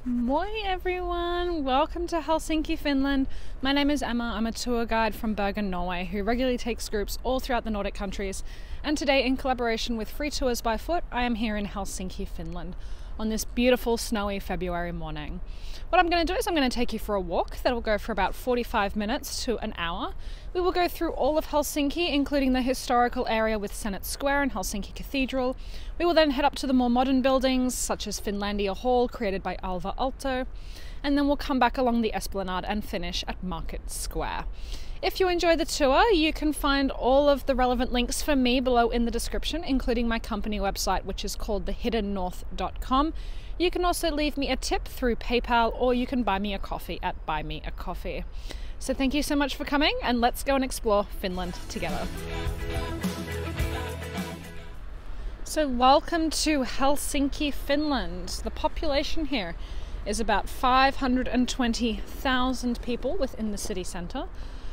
Moi everyone! Welcome to Helsinki, Finland. My name is Emma. I'm a tour guide from Bergen, Norway, who regularly takes groups all throughout the Nordic countries. And today, in collaboration with Free Tours by Foot, I am here in Helsinki, Finland, on this beautiful snowy February morning. What I'm going to do is I'm going to take you for a walk that will go for about 45 minutes to an hour. We will go through all of Helsinki, including the historical area with Senate Square and Helsinki Cathedral. We will then head up to the more modern buildings, such as Finlandia Hall, created by Alvar Aalto, and then we'll come back along the Esplanade and finish at Market Square. If you enjoy the tour, you can find all of the relevant links for me below in the description, including my company website, which is called thehiddennorth.com. You can also leave me a tip through PayPal, or you can buy me a coffee at Buy Me a Coffee. So thank you so much for coming, and let's go and explore Finland together. So welcome to Helsinki, Finland. The population here is about 520,000 people within the city centre.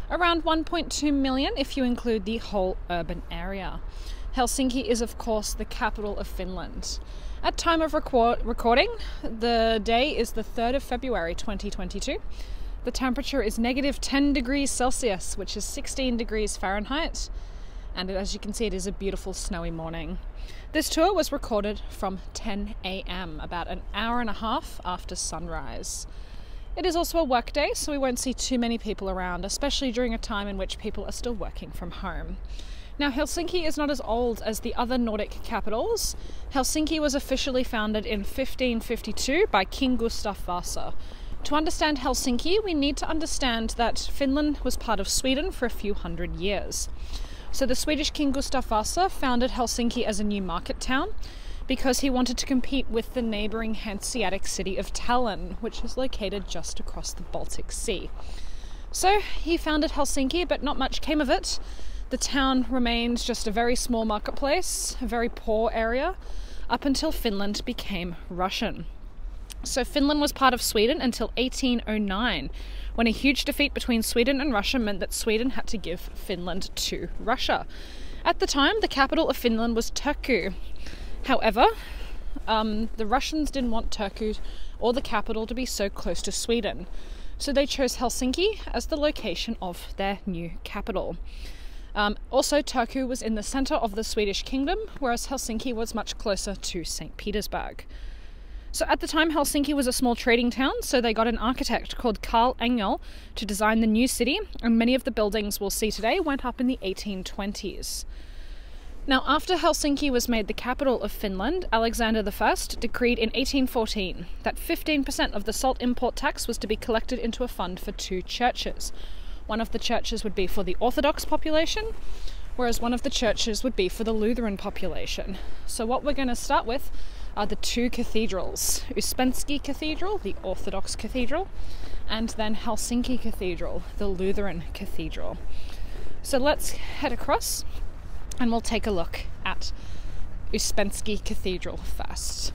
Around 1.2 million if you include the whole urban area. Helsinki is of course the capital of Finland. At time of recording, the day is the 3rd of February 2022. The temperature is -10 degrees Celsius, which is 16 degrees Fahrenheit. And as you can see, it is a beautiful snowy morning. This tour was recorded from 10 a.m., about an hour and a half after sunrise. It is also a work day, so we won't see too many people around, especially during a time in which people are still working from home. Now, Helsinki is not as old as the other Nordic capitals. Helsinki was officially founded in 1552 by King Gustav Vasa. To understand Helsinki, we need to understand that Finland was part of Sweden for a few hundred years. So the Swedish King Gustav Vasa founded Helsinki as a new market town because he wanted to compete with the neighbouring Hanseatic city of Tallinn, which is located just across the Baltic Sea. So he founded Helsinki, but not much came of it. The town remained just a very small marketplace, a very poor area, up until Finland became Russian. So Finland was part of Sweden until 1809, when a huge defeat between Sweden and Russia meant that Sweden had to give Finland to Russia. At the time, the capital of Finland was Turku. However, the Russians didn't want Turku or the capital to be so close to Sweden. So they chose Helsinki as the location of their new capital. Also, Turku was in the center of the Swedish kingdom, whereas Helsinki was much closer to St. Petersburg. So at the time, Helsinki was a small trading town, so they got an architect called Carl Engel to design the new city, and many of the buildings we'll see today went up in the 1820s. Now, after Helsinki was made the capital of Finland, Alexander I decreed in 1814 that 15% of the salt import tax was to be collected into a fund for two churches. One of the churches would be for the Orthodox population, whereas one of the churches would be for the Lutheran population. So what we're going to start with are the two cathedrals, Uspensky Cathedral, the Orthodox cathedral, and then Helsinki Cathedral, the Lutheran cathedral. So let's head across and we'll take a look at Uspensky Cathedral first.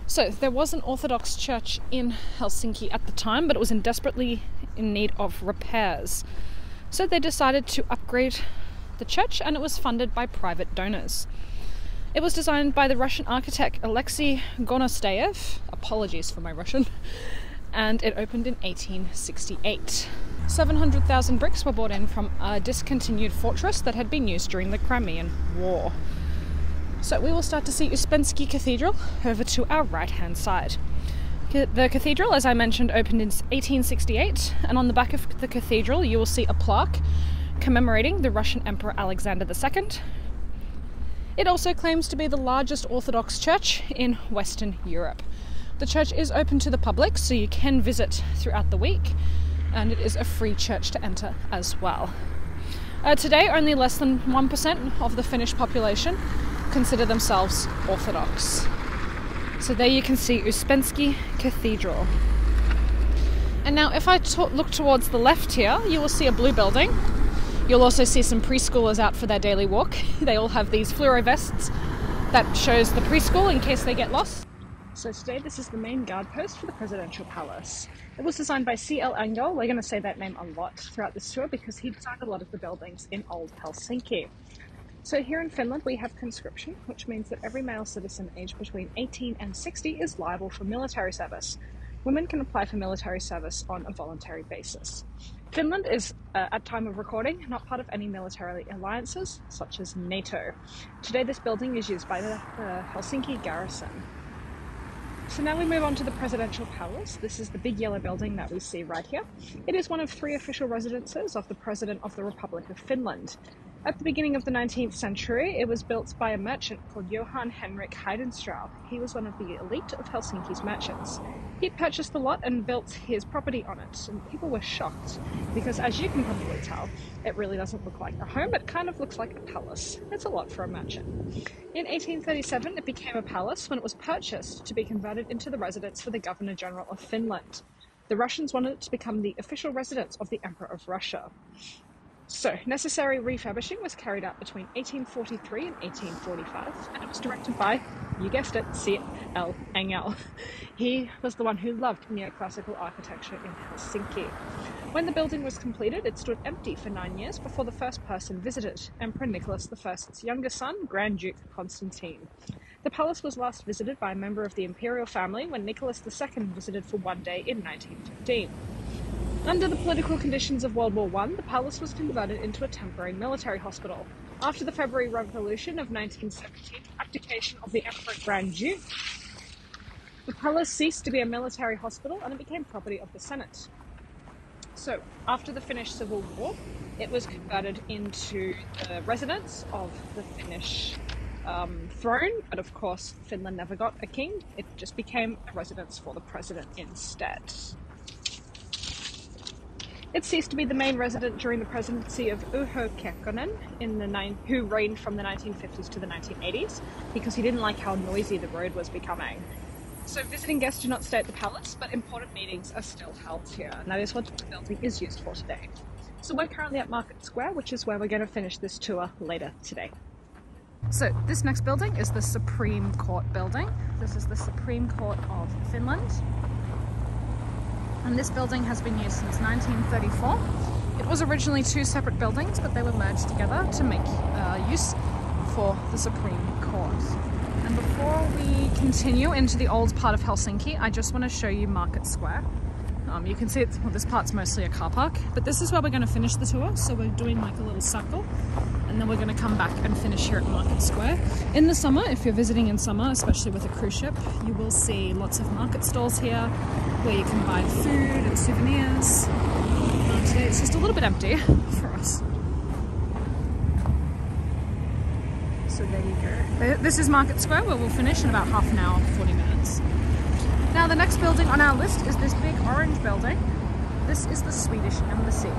So there was an Orthodox church in Helsinki at the time, but it was desperately in need of repairs. So they decided to upgrade the church, and it was funded by private donors. It was designed by the Russian architect Alexei Gonostayev, apologies for my Russian, and it opened in 1868. 700,000 bricks were brought in from a discontinued fortress that had been used during the Crimean War. So we will start to see Uspensky Cathedral over to our right-hand side. The cathedral, as I mentioned, opened in 1868, and on the back of the cathedral you will see a plaque commemorating the Russian Emperor Alexander II. It also claims to be the largest Orthodox church in Western Europe. The church is open to the public, so you can visit throughout the week, and it is a free church to enter as well. Today, only less than 1% of the Finnish population consider themselves Orthodox. So there you can see Uspensky Cathedral. And now if I look towards the left here, you will see a blue building. You'll also see some preschoolers out for their daily walk. They all have these fluoro vests that shows the preschool in case they get lost. So today this is the main guard post for the presidential palace. It was designed by C.L. Engel. We're going to say that name a lot throughout this tour because he designed a lot of the buildings in old Helsinki. So here in Finland we have conscription, which means that every male citizen aged between 18 and 60 is liable for military service. women can apply for military service on a voluntary basis. Finland is, at time of recording, not part of any military alliances, such as NATO. Today this building is used by the Helsinki garrison. So now we move on to the Presidential Palace. This is the big yellow building that we see right here. It is one of 3 official residences of the President of the Republic of Finland. At the beginning of the 19th century, it was built by a merchant called Johan Henrik Heidenstraub. He was one of the elite of Helsinki's merchants. He purchased the lot and built his property on it, and people were shocked because, as you can probably tell, it really doesn't look like a home, it kind of looks like a palace. It's a lot for a merchant. In 1837, it became a palace when it was purchased to be converted into the residence for the Governor-General of Finland. The Russians wanted it to become the official residence of the Emperor of Russia. So, necessary refurbishing was carried out between 1843 and 1845, and it was directed by, you guessed it, C.L. Engel. He was the one who loved neoclassical architecture in Helsinki. When the building was completed, it stood empty for 9 years before the first person visited, Emperor Nicholas I's younger son, Grand Duke Constantine. The palace was last visited by a member of the imperial family when Nicholas II visited for one day in 1915. Under the political conditions of World War I, the palace was converted into a temporary military hospital. After the February Revolution of 1917, abdication of the Emperor Grand Duke, the palace ceased to be a military hospital and it became property of the Senate. So, after the Finnish Civil War, it was converted into the residence of the Finnish throne, but of course Finland never got a king. It just became a residence for the president instead. It ceased to be the main resident during the presidency of Urho Kekkonen, who reigned from the 1950s to the 1980s, because he didn't like how noisy the road was becoming. So visiting guests do not stay at the palace, but important meetings are still held here, and that is what the building is used for today. So we're currently at Market Square, which is where we're going to finish this tour later today. So this next building is the Supreme Court building. This is the Supreme Court of Finland. And this building has been used since 1934. It was originally 2 separate buildings, but they were merged together to make use for the Supreme Court. And before we continue into the old part of Helsinki, I just want to show you Market Square. You can see this part's mostly a car park, but this is where we're going to finish the tour. So we're doing like a little circle, and then we're going to come back and finish here at Market Square. In the summer, if you're visiting in summer, especially with a cruise ship, you will see lots of market stalls here where you can buy food and souvenirs. Today it's just a little bit empty for us. So there you go. This is Market Square, where we'll finish in about half an hour, 40 minutes. Now the next building on our list is this big orange building. This is the Swedish Embassy.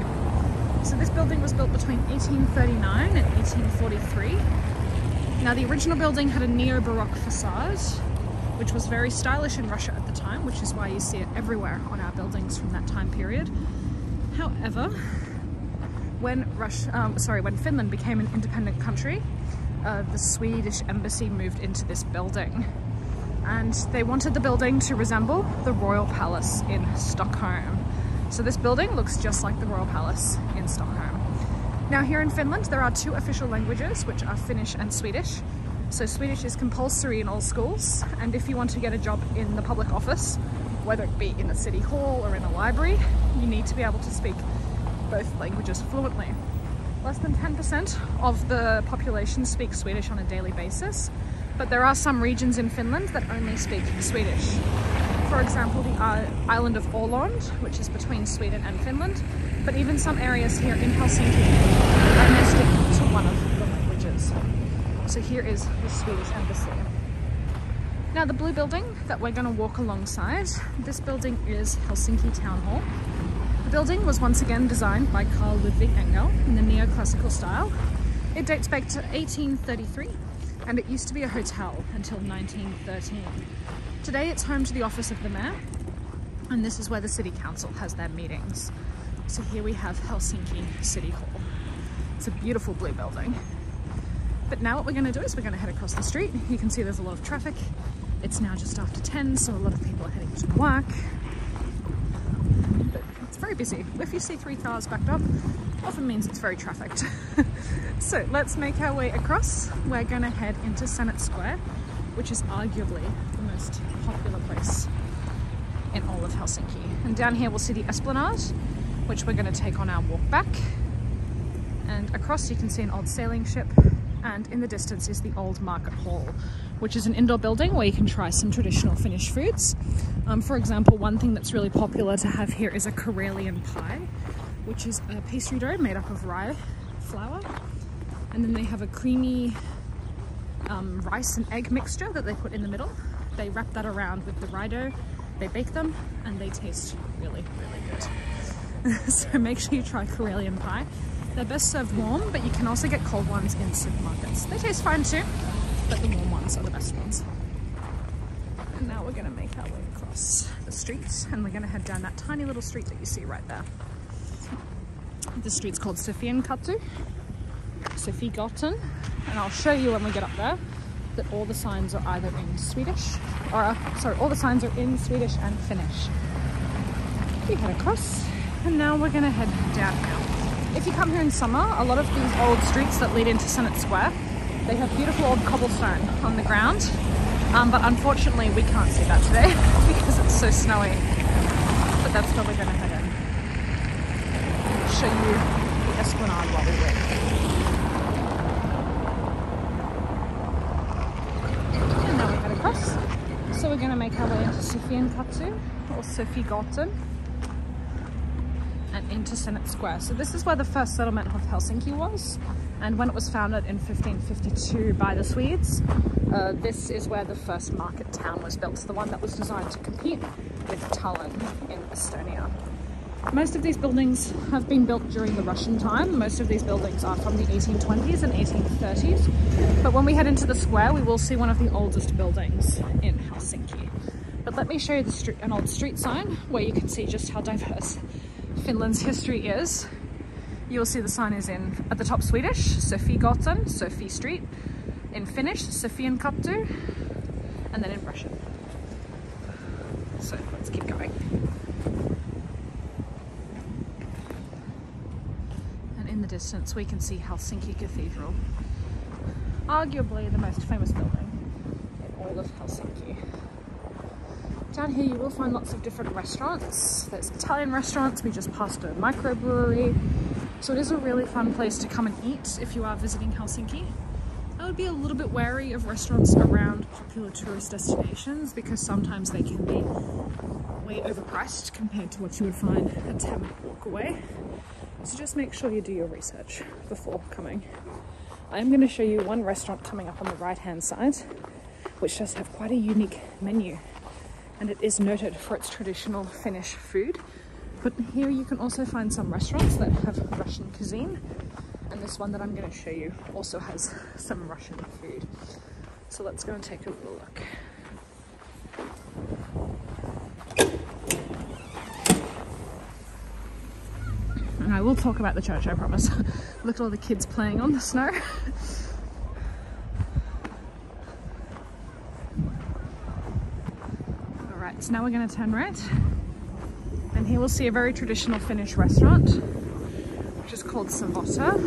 So this building was built between 1839 and 1843. Now the original building had a neo-Baroque facade, which was very stylish in Russia at the time, which is why you see it everywhere on our buildings from that time period. However, when Finland became an independent country, the Swedish Embassy moved into this building. And they wanted the building to resemble the Royal Palace in Stockholm. So this building looks just like the Royal Palace in Stockholm. Now here in Finland there are 2 official languages, which are Finnish and Swedish. So Swedish is compulsory in all schools, and if you want to get a job in the public office, whether it be in a city hall or in a library, you need to be able to speak both languages fluently. Less than 10% of the population speak Swedish on a daily basis, but there are some regions in Finland that only speak Swedish. For example, the island of Åland, which is between Sweden and Finland, but even some areas here in Helsinki only speak to one of the languages. So here is the Swedish Embassy. Now the blue building that we're going to walk alongside, this building is Helsinki Town Hall. The building was once again designed by Carl Ludwig Engel in the neoclassical style. It dates back to 1833. And it used to be a hotel until 1913. Today it's home to the office of the mayor, and this is where the city council has their meetings. So here we have Helsinki City Hall. It's a beautiful blue building. But now what we're going to do is we're going to head across the street. You can see there's a lot of traffic. It's now just after 10, so a lot of people are heading to work. But it's very busy. If you see 3 cars backed up, often means it's very trafficked. So let's make our way across. We're going to head into Senate Square, which is arguably the most popular place in all of of Helsinki. And down here we'll see the Esplanade, which we're going to take on our walk back. And across you can see an old sailing ship, and in the distance is the old Market Hall, which is an indoor building where you can try some traditional Finnish foods. For example, one thing that's really popular to have here is a Karelian pie, which is a pastry dough made up of rye flour. And then they have a creamy rice and egg mixture that they put in the middle. They wrap that around with the rye dough, they bake them, and they taste really, really good. So make sure you try Karelian pie. They're best served warm, but you can also get cold ones in supermarkets. They taste fine too, but the warm ones are the best ones. And now we're gonna make our way across the street, and we're gonna head down that tiny little street that you see right there. The street's called Sofiankatu, Sofigatan, and I'll show you when we get up there that all the signs are either in Swedish, or all the signs are in Swedish and Finnish. We head across, and now we're gonna head down now. If you come here in summer, a lot of these old streets that lead into Senate Square, they have beautiful old cobblestone on the ground, but unfortunately we can't see that today because it's so snowy. But that's where we're gonna head in. Show you the Esplanade while we wait. And now we head across. So we're gonna make our way into Sofiankatu, or Sofigatan, and into Senate Square. So this is where the first settlement of Helsinki was, and when it was founded in 1552 by the Swedes, this is where the first market town was built, the one that was designed to compete with Tallinn in Estonia. Most of these buildings have been built during the Russian time. Most of these buildings are from the 1820s and 1830s, but when we head into the square we will see one of the oldest buildings in Helsinki. But let me show you an old street sign where you can see just how diverse Finland's history is. You'll see the sign is in, at the top, Swedish, Sofigatan, Sophie Street, in Finnish, Sofiankatu, and then in Russian. So let's keep going. And in the distance we can see Helsinki Cathedral, arguably the most famous building in all of Helsinki. Down here you will find lots of different restaurants. There's Italian restaurants, we just passed a microbrewery. So it is a really fun place to come and eat if you are visiting Helsinki. I would be a little bit wary of restaurants around popular tourist destinations because sometimes they can be way overpriced compared to what you would find a 10-minute walk away. So just make sure you do your research before coming. I am going to show you one restaurant coming up on the right-hand side, which does have quite a unique menu. And it is noted for its traditional Finnish food. But here you can also find some restaurants that have Russian cuisine. And this one that I'm going to show you also has some Russian food. So let's go and take a little look. And I will talk about the church, I promise. Look at all the kids playing on the snow. So now we're going to turn right, and here we'll see a very traditional Finnish restaurant, which is called Savota.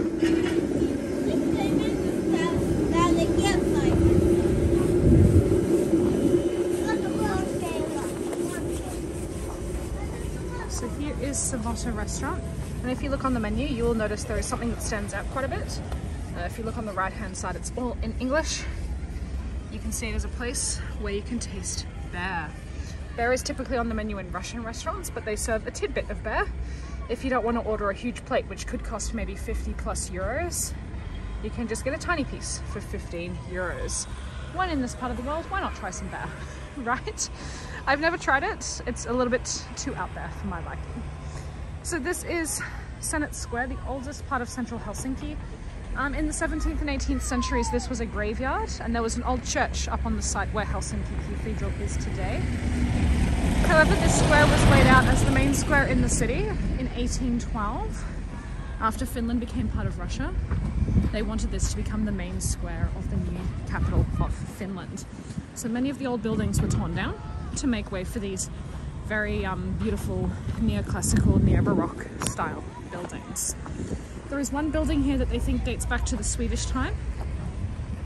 So here is Savota restaurant, and if you look on the menu you will notice there is something that stands out quite a bit. If you look on the right hand side, it's all in English. You can see it as a place where you can taste bear. Bear is typically on the menu in Russian restaurants, but they serve a tidbit of bear. If you don't want to order a huge plate, which could cost maybe 50 plus euros, you can just get a tiny piece for 15 euros. When in this part of the world, why not try some bear, right? I've never tried it. It's a little bit too out there for my liking. So this is Senate Square, the oldest part of central Helsinki. In the 17th and 18th centuries, this was a graveyard, and there was an old church up on the site where Helsinki Cathedral is today. However, this square was laid out as the main square in the city in 1812. After Finland became part of Russia, they wanted this to become the main square of the new capital of Finland. So many of the old buildings were torn down to make way for these very beautiful neoclassical, neo-baroque style buildings. There is one building here that they think dates back to the Swedish time,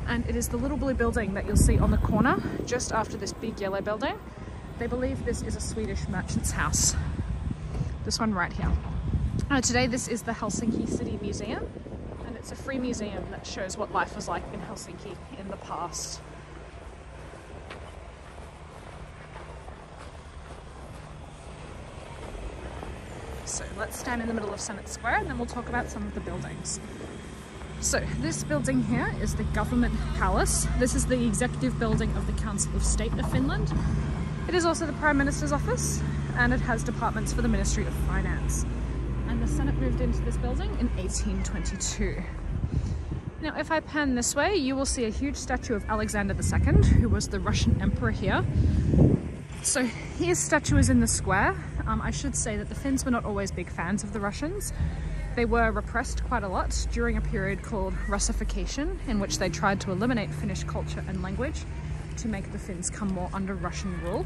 and it is the little blue building that you'll see on the corner just after this big yellow building. They believe this is a Swedish merchant's house. This one right here. Today this is the Helsinki City Museum, and it's a free museum that shows what life was like in Helsinki in the past. So let's stand in the middle of Senate Square and then we'll talk about some of the buildings. So this building here is the Government Palace. This is the executive building of the Council of State of Finland. It is also the Prime Minister's office, and it has departments for the Ministry of Finance. And the Senate moved into this building in 1822. Now if I pan this way, you will see a huge statue of Alexander II, who was the Russian emperor here. So his statue is in the square. I should say that the Finns were not always big fans of the Russians. They were repressed quite a lot during a period called Russification, in which they tried to eliminate Finnish culture and language to make the Finns come more under Russian rule.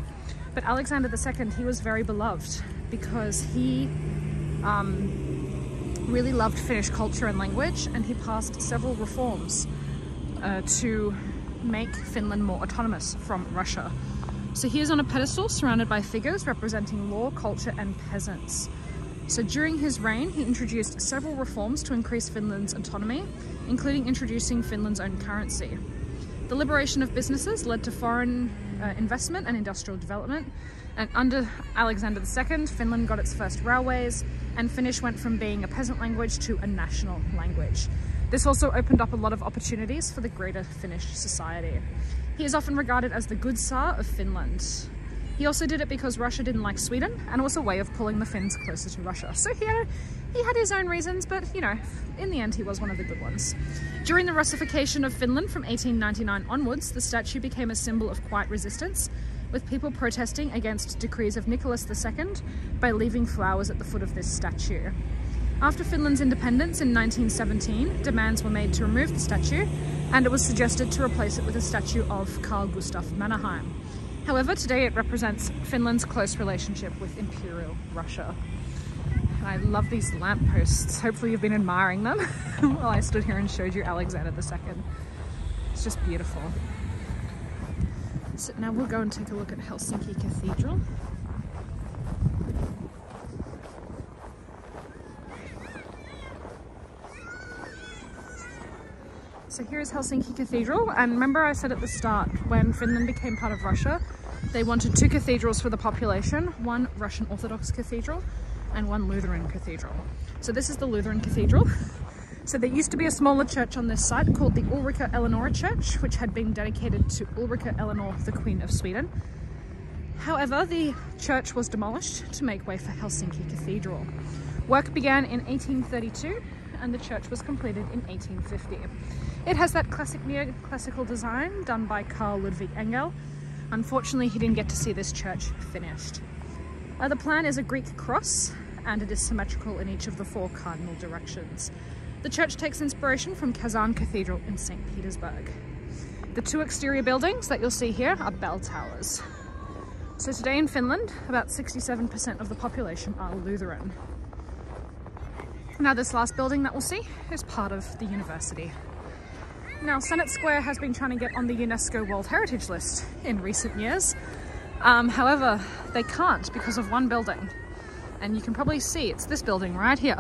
But Alexander II, he was very beloved because he really loved Finnish culture and language, and he passed several reforms to make Finland more autonomous from Russia. So he is on a pedestal surrounded by figures representing law, culture and peasants. So during his reign, he introduced several reforms to increase Finland's autonomy, including introducing Finland's own currency. The liberation of businesses led to foreign investment and industrial development, and under Alexander II, Finland got its first railways, and Finnish went from being a peasant language to a national language. This also opened up a lot of opportunities for the greater Finnish society. He is often regarded as the good Tsar of Finland. He also did it because Russia didn't like Sweden, and it was a way of pulling the Finns closer to Russia. So he had his own reasons, but you know, in the end he was one of the good ones. During the Russification of Finland from 1899 onwards, the statue became a symbol of quiet resistance, with people protesting against decrees of Nicholas II by leaving flowers at the foot of this statue. After Finland's independence in 1917, demands were made to remove the statue, and it was suggested to replace it with a statue of Carl Gustaf Mannerheim. However, today it represents Finland's close relationship with Imperial Russia. And I love these lampposts. Hopefully you've been admiring them while I stood here and showed you Alexander II. It's just beautiful. So now we'll go and take a look at Helsinki Cathedral. So here's Helsinki Cathedral, and remember I said at the start, when Finland became part of Russia, they wanted two cathedrals for the population, one Russian Orthodox cathedral and one Lutheran cathedral. So this is the Lutheran cathedral. So there used to be a smaller church on this site called the Ulrika Eleonora Church, which had been dedicated to Ulrika Eleanor, the Queen of Sweden. However, the church was demolished to make way for Helsinki Cathedral. Work began in 1832 and the church was completed in 1850. It has that classic neoclassical design done by Carl Ludwig Engel. Unfortunately, he didn't get to see this church finished. The plan is a Greek cross, and it is symmetrical in each of the four cardinal directions. The church takes inspiration from Kazan Cathedral in St. Petersburg. The two exterior buildings that you'll see here are bell towers. So today in Finland, about 67% of the population are Lutheran. Now this last building that we'll see is part of the university. Now Senate Square has been trying to get on the UNESCO World Heritage List in recent years. However, they can't because of one building. And you can probably see it's this building right here.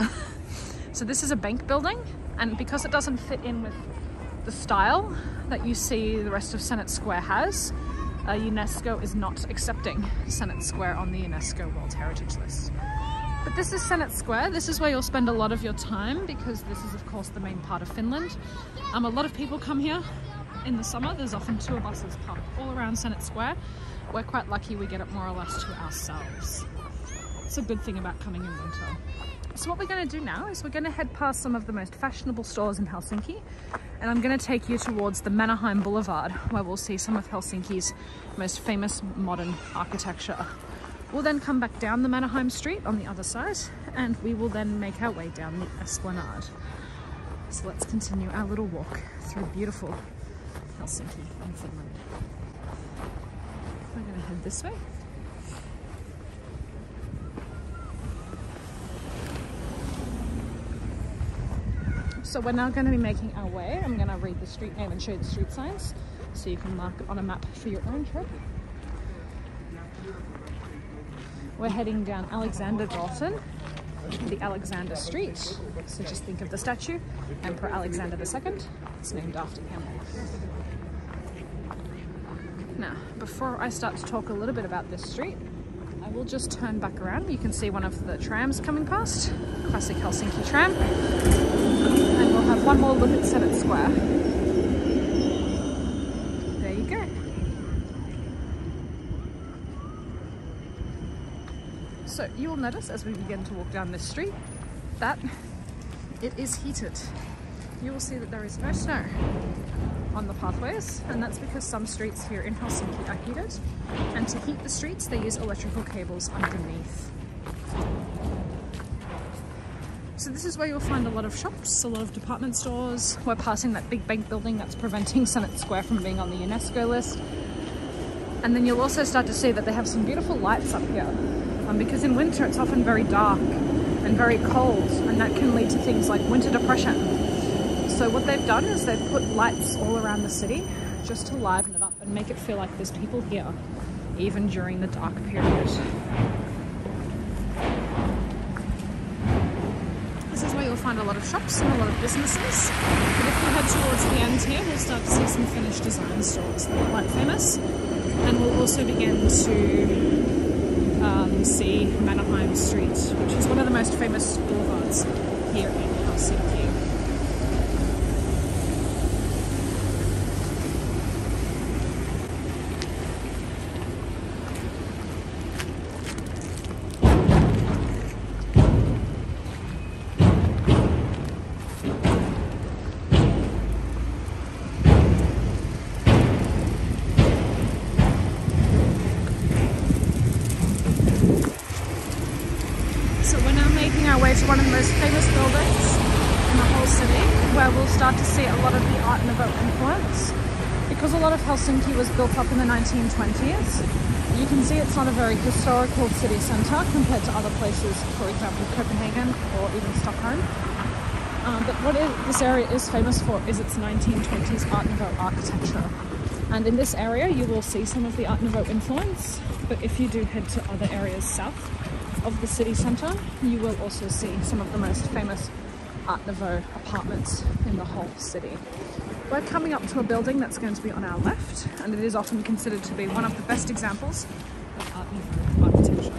So this is a bank building, and because it doesn't fit in with the style that you see the rest of Senate Square has, UNESCO is not accepting Senate Square on the UNESCO World Heritage List. But this is Senate Square. This is where you'll spend a lot of your time because this is of course the main part of Finland. A lot of people come here in the summer. There's often tour buses parked all around Senate Square. We're quite lucky we get it more or less to ourselves. It's a good thing about coming in winter. So what we're going to do now is we're going to head past some of the most fashionable stores in Helsinki, and I'm going to take you towards the Mannerheim Boulevard, where we'll see some of Helsinki's most famous modern architecture. We'll then come back down the Mannerheim Street on the other side, and we will then make our way down the Esplanade. So let's continue our little walk through beautiful Helsinki in Finland. We're going to head this way. So we're now going to be making our way. I'm going to read the street name and show you the street signs so you can mark it on a map for your own trip. We're heading down Alexander Dalton, the Alexander Street. So just think of the statue, Emperor Alexander II. It's named after him. Now, before I start to talk a little bit about this street, I will just turn back around. You can see one of the trams coming past, classic Helsinki tram. And we'll have one more look at Senate Square. There you go. So you will notice as we begin to walk down this street that it is heated. You will see that there is no snow on the pathways, and that's because some streets here in Helsinki are heated, and to heat the streets they use electrical cables underneath. So this is where you'll find a lot of shops, a lot of department stores. We're passing that big bank building that's preventing Senate Square from being on the UNESCO list. And then you'll also start to see that they have some beautiful lights up here, because in winter it's often very dark and very cold, and that can lead to things like winter depression. So what they've done is they've put lights all around the city just to liven it up and make it feel like there's people here, even during the dark period. This is where you'll find a lot of shops and a lot of businesses. But if we head towards the end here, we'll start to see some Finnish design stores that are quite famous. And we'll also begin to see Mannerheim Street, which is one of the most famous boulevards here in Helsinki. To one of the most famous buildings in the whole city, where we'll start to see a lot of the Art Nouveau influence. Because a lot of Helsinki was built up in the 1920s, you can see it's not a very historical city centre compared to other places, for example Copenhagen or even Stockholm. But what this area is famous for is its 1920s Art Nouveau architecture. And in this area you will see some of the Art Nouveau influence, but if you do head to other areas south of the city centre, you will also see some of the most famous Art Nouveau apartments in the whole city. We're coming up to a building that's going to be on our left, and it is often considered to be one of the best examples of Art Nouveau architecture.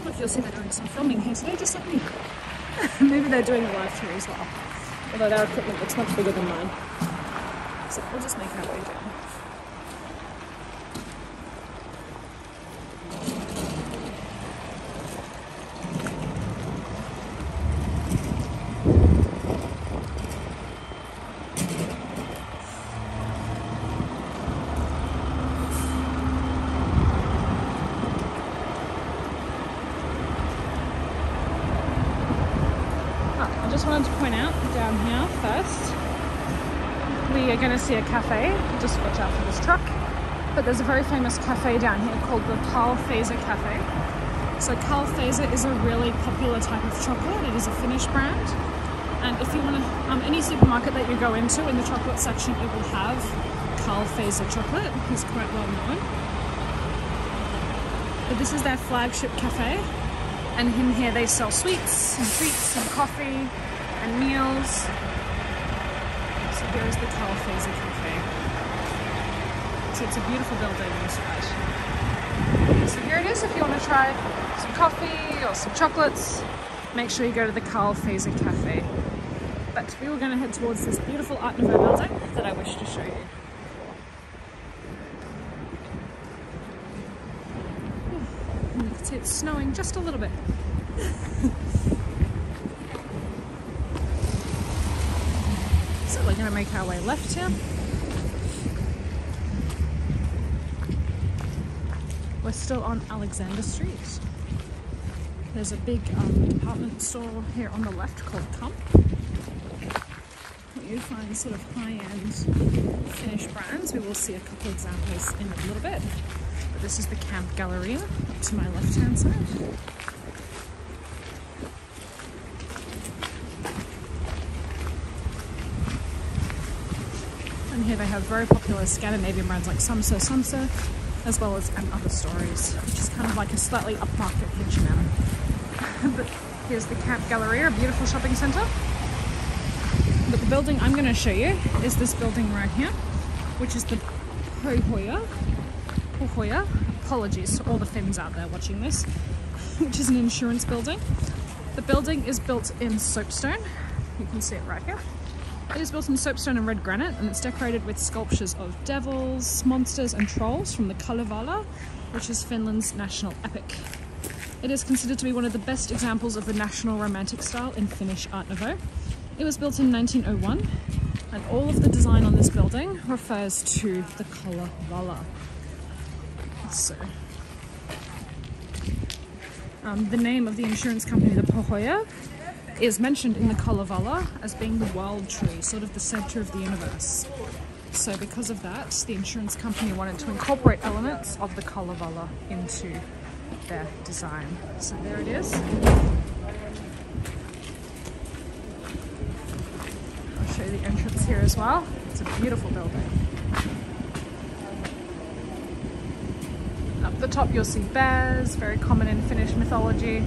Look, you'll see they're doing some filming here today, just like me. Maybe they're doing a live tour as well, although their equipment looks much bigger than mine. So we'll just make our way down. I just wanted to point out down here first, we are going to see a cafe. Just watch out for this truck. But there's a very famous cafe down here called the Carl Fazer Cafe. So Carl Fazer is a really popular type of chocolate. It is a Finnish brand. And if you want to, any supermarket that you go into, in the chocolate section, it will have Carl Fazer chocolate. He's quite well known. But this is their flagship cafe. And in here they sell sweets and treats and coffee and meals. So here's the Carl Fazer Cafe. So it's a beautiful building inside. So here it is. If you want to try some coffee or some chocolates, make sure you go to the Carl Fazer Cafe. But we were going to head towards this beautiful Art Nouveau building that I wish to show you. And you can see it's snowing just a little bit. So we're going to make our way left here. We're still on Alexander Street. There's a big department store here on the left called Camp. You find sort of high-end Finnish brands. We will see a couple examples in a little bit. But this is the Camp Galleria up to my left-hand side. And here they have very popular Scandinavian brands like Samsa, as well as and other stories, which is kind of like a slightly upmarket H&M. But here's the Camp Galleria, a beautiful shopping centre. But the building I'm going to show you is this building right here, which is the Pohoja. Apologies to all the Finns out there watching this, which is an insurance building. The building is built in soapstone. You can see it right here. It is built in soapstone and red granite, and it's decorated with sculptures of devils, monsters and trolls from the Kalevala, which is Finland's national epic. It is considered to be one of the best examples of the national romantic style in Finnish Art Nouveau. It was built in 1901, and all of the design on this building refers to the Kalevala. So, the name of the insurance company, the Pohoja, is mentioned in the Kalevala as being the world tree, sort of the center of the universe. So because of that, the insurance company wanted to incorporate elements of the Kalevala into their design. So there it is. I'll show you the entrance here as well. It's a beautiful building. Up the top you'll see bears, very common in Finnish mythology.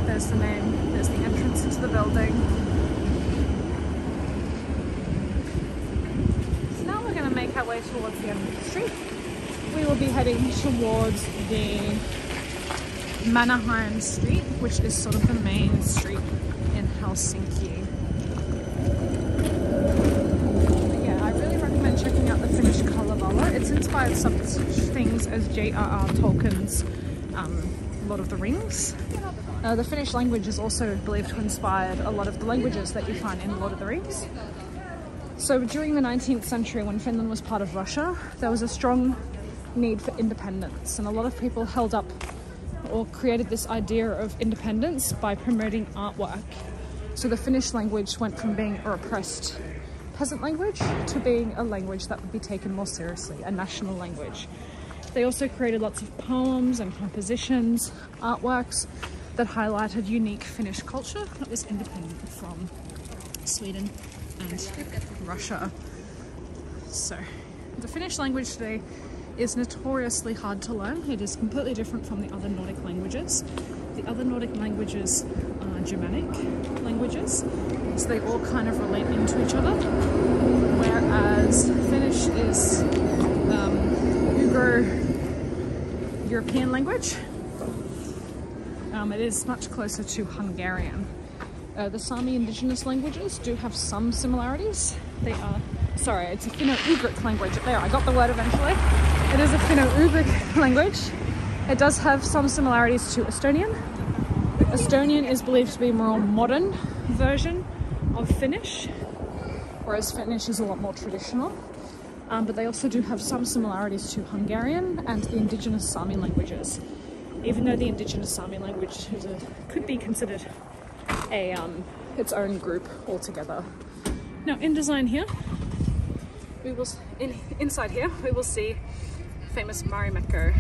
There's the name, there's the entrance into the building. So now we're going to make our way towards the end of the street. We will be heading towards the Mannerheim Street, which is sort of the main street in Helsinki. But yeah, I really recommend checking out the Finnish Kalevala. It's inspired such things as J.R.R. Tolkien's Lord of the Rings. The Finnish language is also believed to have inspired a lot of the languages that you find in Lord of the Rings. So during the 19th century, when Finland was part of Russia, there was a strong need for independence, and a lot of people held up or created this idea of independence by promoting artwork. So the Finnish language went from being a repressed peasant language to being a language that would be taken more seriously, a national language. They also created lots of poems and compositions, artworks that highlighted unique Finnish culture that was independent from Sweden and Russia. So the Finnish language today is notoriously hard to learn. It is completely different from the other Nordic languages. The other Nordic languages are Germanic languages, so they all kind of relate into each other, whereas Finnish is Ugro-European language. It is much closer to Hungarian. The Sami indigenous languages do have some similarities. They are, sorry, it's a Finno-Ugric language. There, I got the word eventually. It is a Finno-Ugric language. It does have some similarities to Estonian. Estonian is believed to be a more modern version of Finnish, whereas Finnish is a lot more traditional. But they also do have some similarities to Hungarian and the indigenous Sami languages, even though the indigenous Sami language could be considered its own group altogether. Now in design here, inside here we will see famous Marimekko.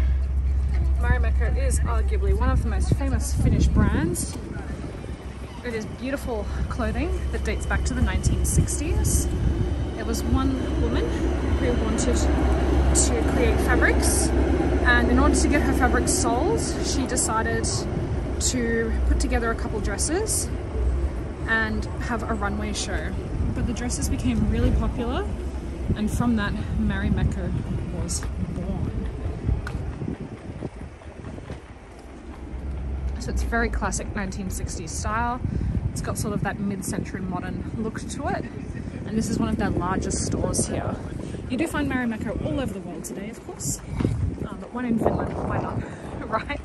Marimekko is arguably one of the most famous Finnish brands. It is beautiful clothing that dates back to the 1960s. It was one woman who wanted to create fabrics, and in order to get her fabrics sold, she decided to put together a couple dresses and have a runway show. But the dresses became really popular, and from that, Marimekko was born. So it's very classic 1960s style. It's got sort of that mid-century modern look to it, and this is one of their largest stores here. You do find Marimekko all over the world today, of course, but one in Finland, why not, right?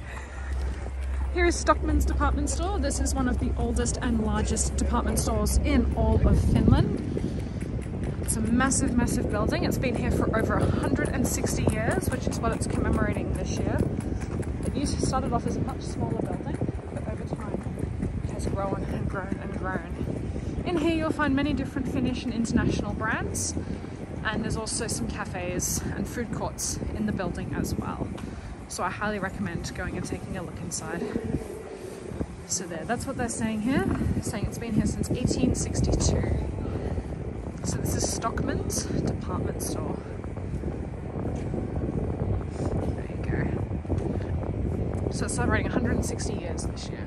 Here is Stockman's department store. This is one of the oldest and largest department stores in all of Finland. It's a massive, massive building. It's been here for over 160 years, which is what it's commemorating this year. It started off as a much smaller building, but over time it has grown and grown and grown. In here you'll find many different Finnish and international brands, and there's also some cafes and food courts in the building as well. So I highly recommend going and taking a look inside. So there, that's what they're saying here. They're saying it's been here since 1862. So this is Stockman's department store. So it's celebrating 160 years this year.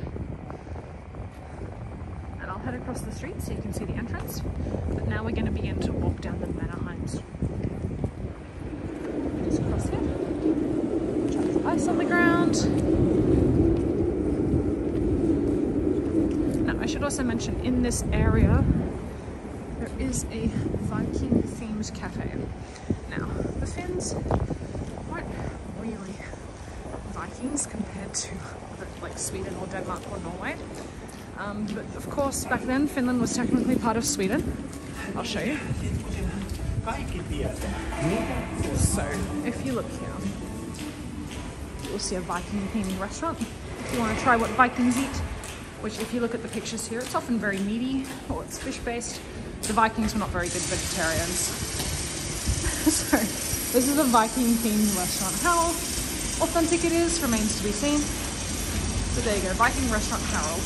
And I'll head across the street so you can see the entrance. But now we're going to begin to walk down the Mannerheim Street. Just across here. There's ice on the ground. Now I should also mention, in this area there is a Viking themed cafe. Now the Finns weren't really Vikings compared to like Sweden or Denmark or Norway. But of course, back then Finland was technically part of Sweden. I'll show you. So if you look here, you'll see a Viking themed restaurant. If you want to try what Vikings eat, which if you look at the pictures here, it's often very meaty or it's fish based. The Vikings were not very good vegetarians. So this is a Viking themed restaurant. How authentic it is remains to be seen. So there you go, Viking restaurant Harold.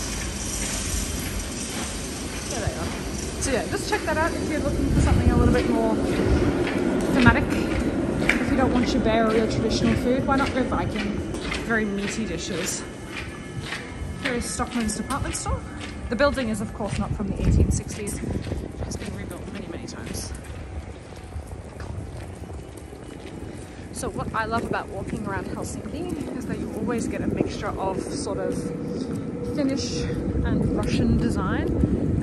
Yeah, there you are. So yeah, just check that out if you're looking for something a little bit more thematic. If you don't want your bear or your traditional food, why not go Viking? Very meaty dishes. Here is Stockman's department store. The building is of course not from the 1860s. It has been rebuilt many, many times. So what I love about walking around Helsinki is that you always get a mixture of sort of Finnish and Russian design.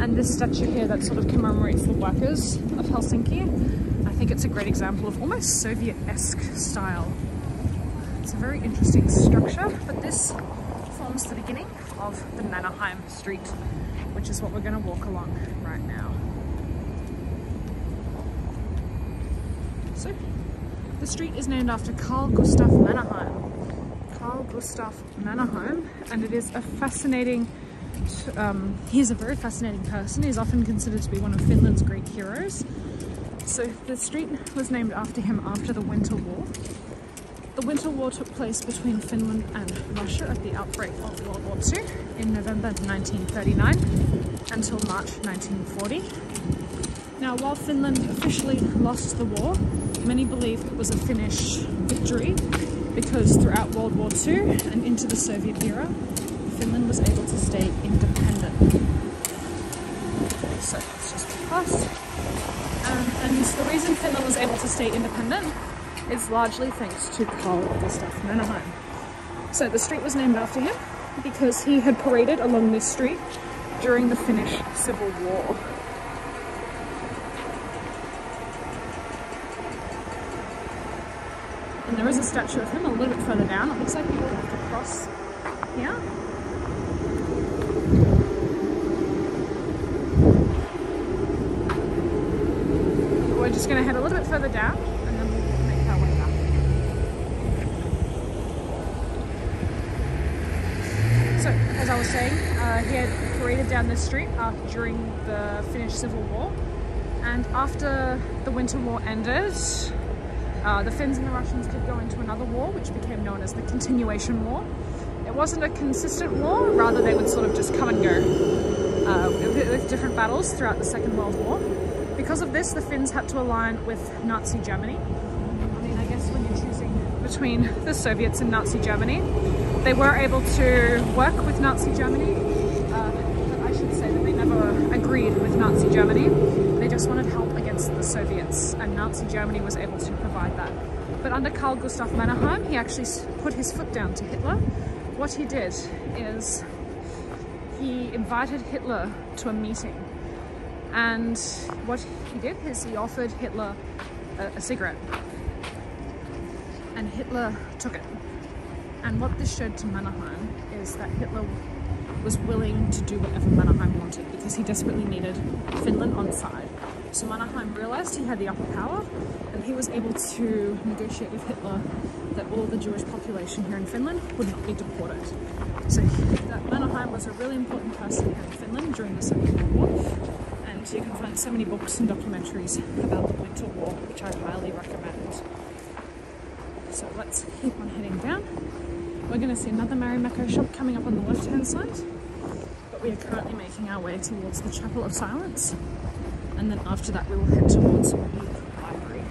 And this statue here that sort of commemorates the workers of Helsinki, I think it's a great example of almost Soviet-esque style. It's a very interesting structure, but this forms the beginning of the Mannerheim Street, which is what we're going to walk along right now. So, the street is named after Carl Gustaf Mannerheim. Carl Gustaf Mannerheim, and it is a fascinating, he's a very fascinating person. He's often considered to be one of Finland's great heroes. So the street was named after him after the Winter War. The Winter War took place between Finland and Russia at the outbreak of World War II in November 1939 until March 1940. Now, while Finland officially lost the war, many believe it was a Finnish victory because throughout World War II and into the Soviet era, Finland was able to stay independent. So let's just go past. And the reason Finland was able to stay independent is largely thanks to Carl Gustaf Mannerheim. So the street was named after him because he had paraded along this street during the Finnish Civil War. And there is a statue of him a little bit further down. It looks like you will have to cross here. We're just going to head a little bit further down and then we'll make our way back. So, as I was saying, he had paraded down this street during the Finnish Civil War, and after the Winter War ended, the Finns and the Russians did go into another war, which became known as the Continuation War. It wasn't a consistent war, rather they would sort of just come and go with different battles throughout the Second World War. Because of this, the Finns had to align with Nazi Germany. I mean, I guess when you're choosing between the Soviets and Nazi Germany, they were able to work with Nazi Germany, but I should say that they never agreed with Nazi Germany. They just wanted help against the Soviets, and Nazi Germany was able to provide that. But under Carl Gustaf Mannerheim, he actually put his foot down to Hitler. What he did is he invited Hitler to a meeting, and what he did is he offered Hitler a cigarette, and Hitler took it. And what this showed to Mannerheim is that Hitler was willing to do whatever Mannerheim wanted because he desperately needed Finland on side. So Mannerheim realized he had the upper power, and he was able to negotiate with Hitler that all the Jewish population here in Finland would not be deported. So that Mannerheim was a really important person here in Finland during the Second World War, and you can find so many books and documentaries about the Winter War, which I highly recommend. So let's keep on heading down. We're going to see another Marimekko shop coming up on the left-hand side, but we are currently making our way towards the Chapel of Silence, and then after that we will head towards the library.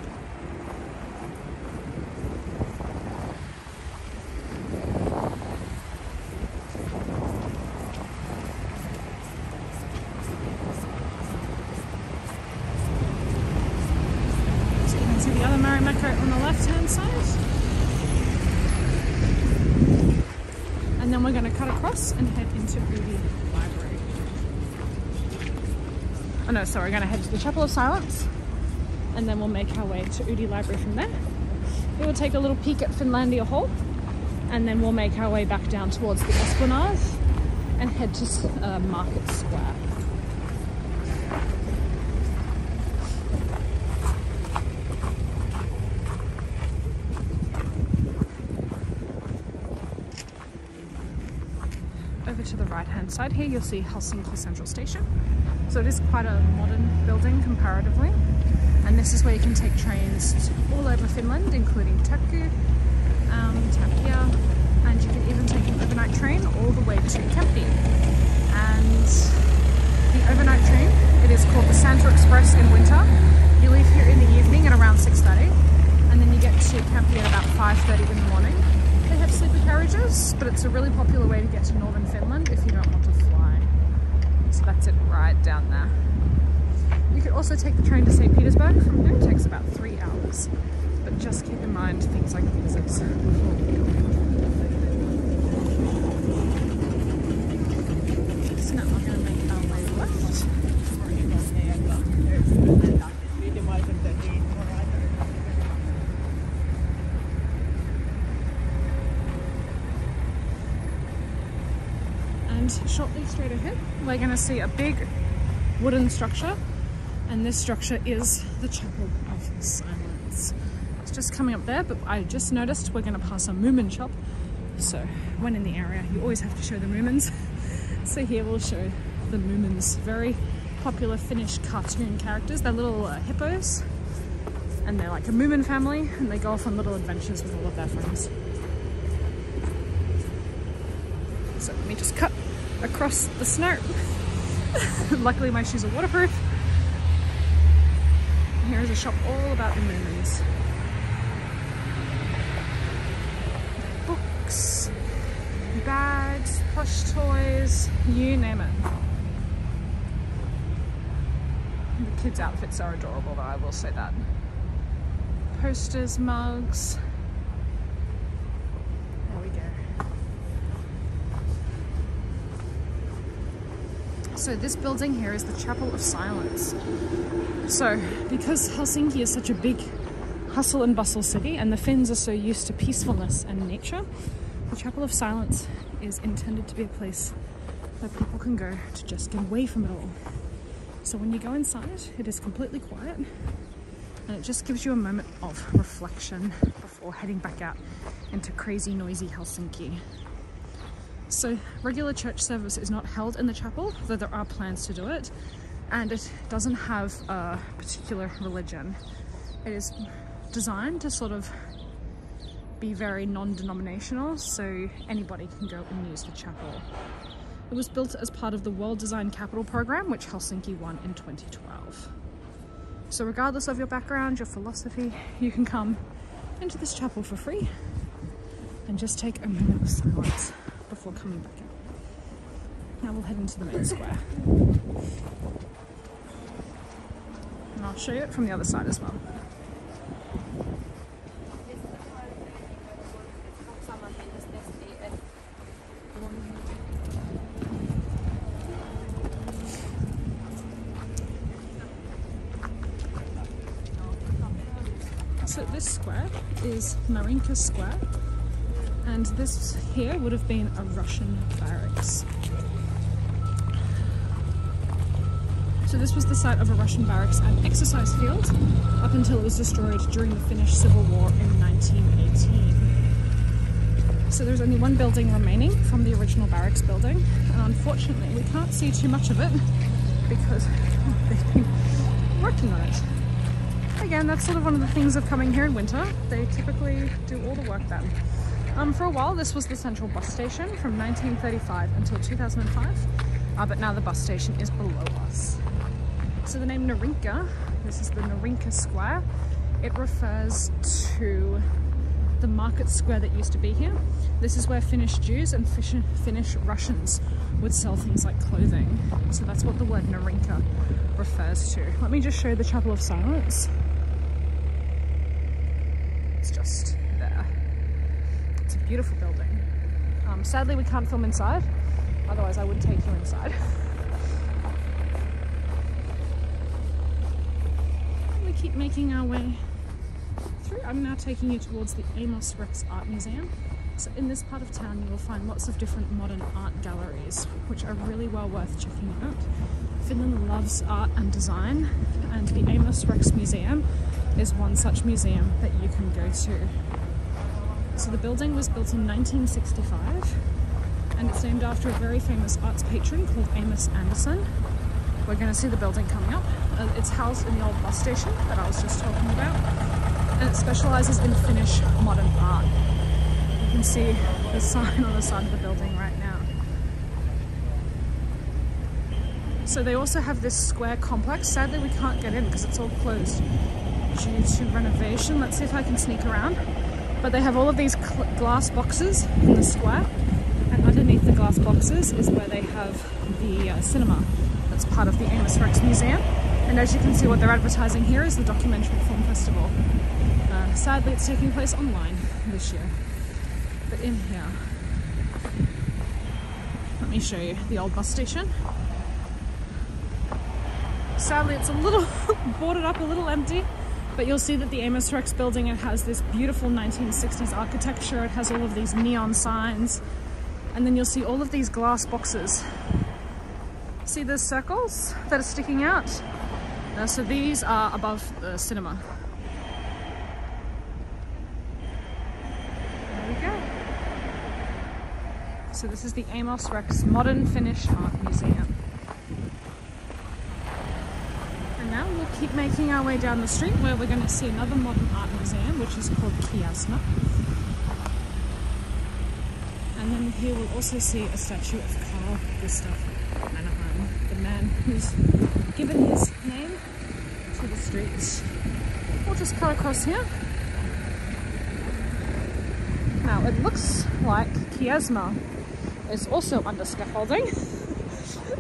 left-hand side. And then we're going to cut across and head into Udi Library. Oh no, sorry, we're going to head to the Chapel of Silence, and then we'll make our way to Udi Library from there. We will take a little peek at Finlandia Hall, and then we'll make our way back down towards the Esplanade and head to Market Square. Over to the right hand side here, you'll see Helsinki Central Station. So it is quite a modern building comparatively, and this is where you can take trains all over Finland, including Turku, Tampere, and you can even take an overnight train all the way to Cathedral. And the overnight train, it is called the Santa Express in winter. You leave here in the evening at around 6:30, and then you get to Campia at about 5:30 in the morning. They have sleeper carriages, but it's a really popular way to get to northern Finland if you don't want to fly. So that's it right down there. You could also take the train to St. Petersburg from here. It takes about 3 hours. But just keep in mind things like visas before you go. So now we're going to make our way left. And shortly straight ahead, we're going to see a big wooden structure, and this structure is the Chapel of Silence. It's just coming up there, but I just noticed we're going to pass a Moomin shop, so when in the area you always have to show the Moomins. So here we'll show the Moomins, very popular Finnish cartoon characters. They're little hippos, and they're like a Moomin family, and they go off on little adventures with all of their friends. So let me just cut across the snow. Luckily my shoes are waterproof. And here is a shop all about the Moomins. Books, bags, plush toys, you name it. The kids' outfits are adorable though, I will say that. Posters, mugs. So this building here is the Chapel of Silence. So because Helsinki is such a big hustle and bustle city, and the Finns are so used to peacefulness and nature, the Chapel of Silence is intended to be a place where people can go to just get away from it all. So when you go inside, it is completely quiet, and it just gives you a moment of reflection before heading back out into crazy, noisy Helsinki. So regular church service is not held in the chapel, though there are plans to do it, and it doesn't have a particular religion. It is designed to sort of be very non-denominational, so anybody can go and use the chapel. It was built as part of the World Design Capital Program, which Helsinki won in 2012. So regardless of your background, your philosophy, you can come into this chapel for free and just take a moment of silence before coming back out. Now we'll head into the main square. And I'll show you it from the other side as well. So this square is Marinka Square, and this here would have been a Russian barracks. So this was the site of a Russian barracks and exercise field up until it was destroyed during the Finnish Civil War in 1918. So there's only one building remaining from the original barracks building, and unfortunately we can't see too much of it because they've been working on it. Again, that's sort of one of the things of coming here in winter. They typically do all the work then. For a while this was the central bus station from 1935 until 2005, but now the bus station is below us. So the name Narinka, this is the Narinka Square, it refers to the market square that used to be here. This is where Finnish Jews and Finnish Russians would sell things like clothing. So that's what the word Narinka refers to. Let me just show you the Chapel of Silence. So just there. It's a beautiful building. Sadly, we can't film inside. Otherwise, I would take you inside. We keep making our way through. I'm now taking you towards the Amos Rex Art Museum. So in this part of town, you will find lots of different modern art galleries, which are really well worth checking out. Finland loves art and design, and the Amos Rex Museum is one such museum that you can go to. So the building was built in 1965, and it's named after a very famous arts patron called Amos Anderson. We're going to see the building coming up. It's housed in the old bus station that I was just talking about, and it specialises in Finnish modern art. You can see the sign on the side of the building right now. So they also have this square complex. Sadly, we can't get in because it's all closed due to renovation. Let's see if I can sneak around. But they have all of these glass boxes in the square, and underneath the glass boxes is where they have the cinema that's part of the Amos Rex Museum. And as you can see, what they're advertising here is the documentary film festival. Sadly, it's taking place online this year. But in here, let me show you the old bus station. Sadly, it's a little boarded up, a little empty. But you'll see that the Amos Rex building, it has this beautiful 1960s architecture. It has all of these neon signs. And then you'll see all of these glass boxes. See the circles that are sticking out? So these are above the cinema. There we go. So this is the Amos Rex Modern Finnish Art Museum. Now we'll keep making our way down the street where we're going to see another modern art museum, which is called Kiasma. And then here we'll also see a statue of Carl Gustav Mannerheim, the man who's given his name to the streets. We'll just cut across here. Now it looks like Kiasma is also under scaffolding.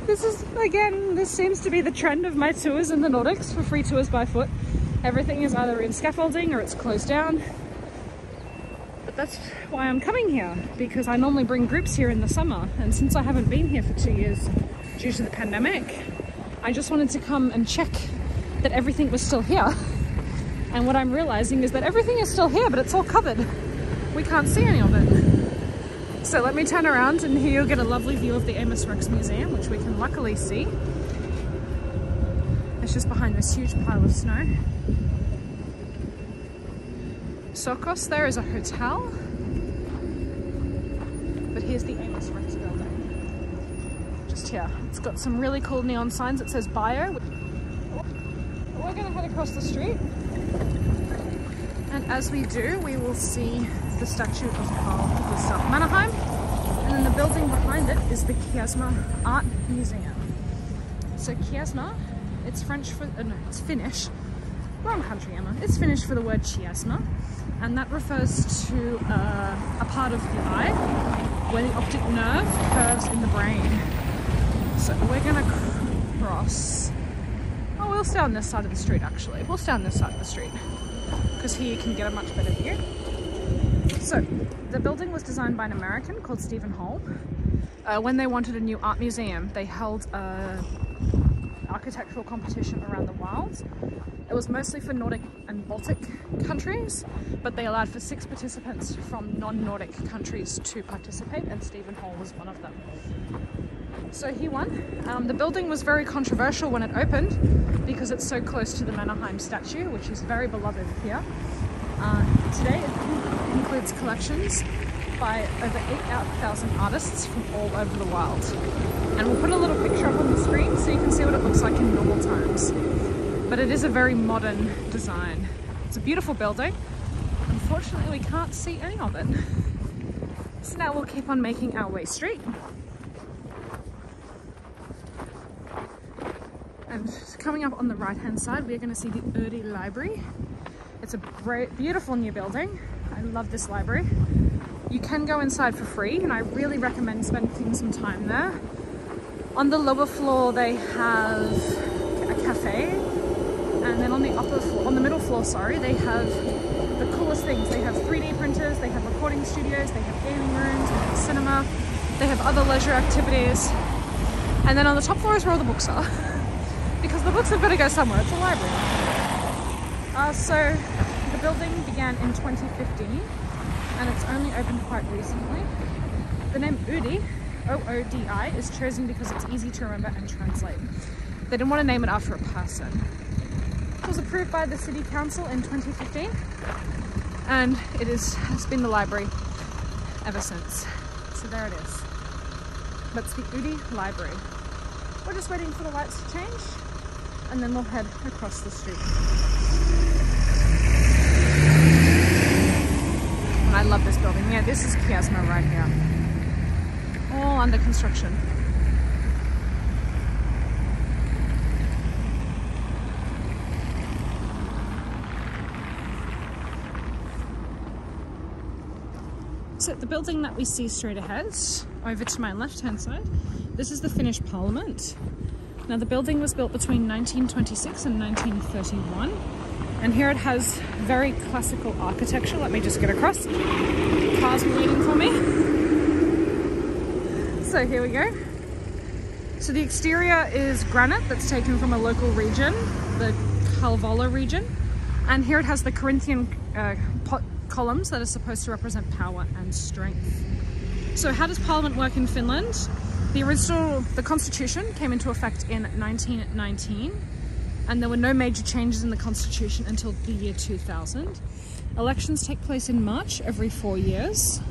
This seems to be the trend of my tours in the Nordics for free tours by foot. Everything is either in scaffolding or it's closed down. But that's why I'm coming here, because I normally bring groups here in the summer. And since I haven't been here for 2 years due to the pandemic, I just wanted to come and check that everything was still here. And what I'm realizing is that everything is still here, but it's all covered. We can't see any of it. So let me turn around, and here you'll get a lovely view of the Amos Rex Museum, which we can luckily see. It's just behind this huge pile of snow. So across there is a hotel, but here's the Amos Rex building. Just here. It's got some really cool neon signs. It says bio. We're going to head across the street, and as we do, we will see the statue of Carl Gustav Mannerheim, and then the building behind it is the Kiasma Art Museum. So Kiasma, it's French for, no, it's Finnish. Wrong country, Emma. It's Finnish for the word chiasma, and that refers to a part of the eye where the optic nerve curves in the brain. So we're gonna cross. Oh, we'll stay on this side of the street actually. We'll stay on this side of the street because here you can get a much better view. So the building was designed by an American called Stephen Hall. When they wanted a new art museum, they held an architectural competition around the world. It was mostly for Nordic and Baltic countries, but they allowed for 6 participants from non-Nordic countries to participate, and Stephen Hall was one of them. So he won. The building was very controversial when it opened because it's so close to the Mannerheim statue, which is very beloved here. Today it includes collections by over 8,000 artists from all over the world. And we'll put a little picture up on the screen so you can see what it looks like in normal times. But it is a very modern design. It's a beautiful building. Unfortunately, we can't see any of it. So now we'll keep on making our way straight. And coming up on the right-hand side, we're going to see the Urdi Library. It's a beautiful new building. I love this library. You can go inside for free, and I really recommend spending some time there. On the lower floor, they have a cafe, and then on the upper floor, on the middle floor, sorry, they have the coolest things. They have 3D printers, they have recording studios, they have gaming rooms, they have cinema, they have other leisure activities. And then on the top floor is where all the books are. Because the books have got to go somewhere. It's a library. So the building began in 2015 and it's only opened quite recently. The name Oodi, O-O-D-I, is chosen because it's easy to remember and translate. They didn't want to name it after a person. It was approved by the City Council in 2015 and it has been the library ever since. So there it is. That's the Oodi Library. We're just waiting for the lights to change and then we'll head across the street. And I love this building. Yeah, this is Kiasma right here. All under construction. So the building that we see straight ahead, over to my left-hand side, this is the Finnish Parliament. Now the building was built between 1926 and 1931, and here it has very classical architecture. Let me just get across. Cars were waiting for me. So here we go. So the exterior is granite that's taken from a local region, the Kalevala region, and here it has the Corinthian columns that are supposed to represent power and strength. So how does Parliament work in Finland? The Constitution came into effect in 1919 and there were no major changes in the Constitution until the year 2000. Elections take place in March every 4 years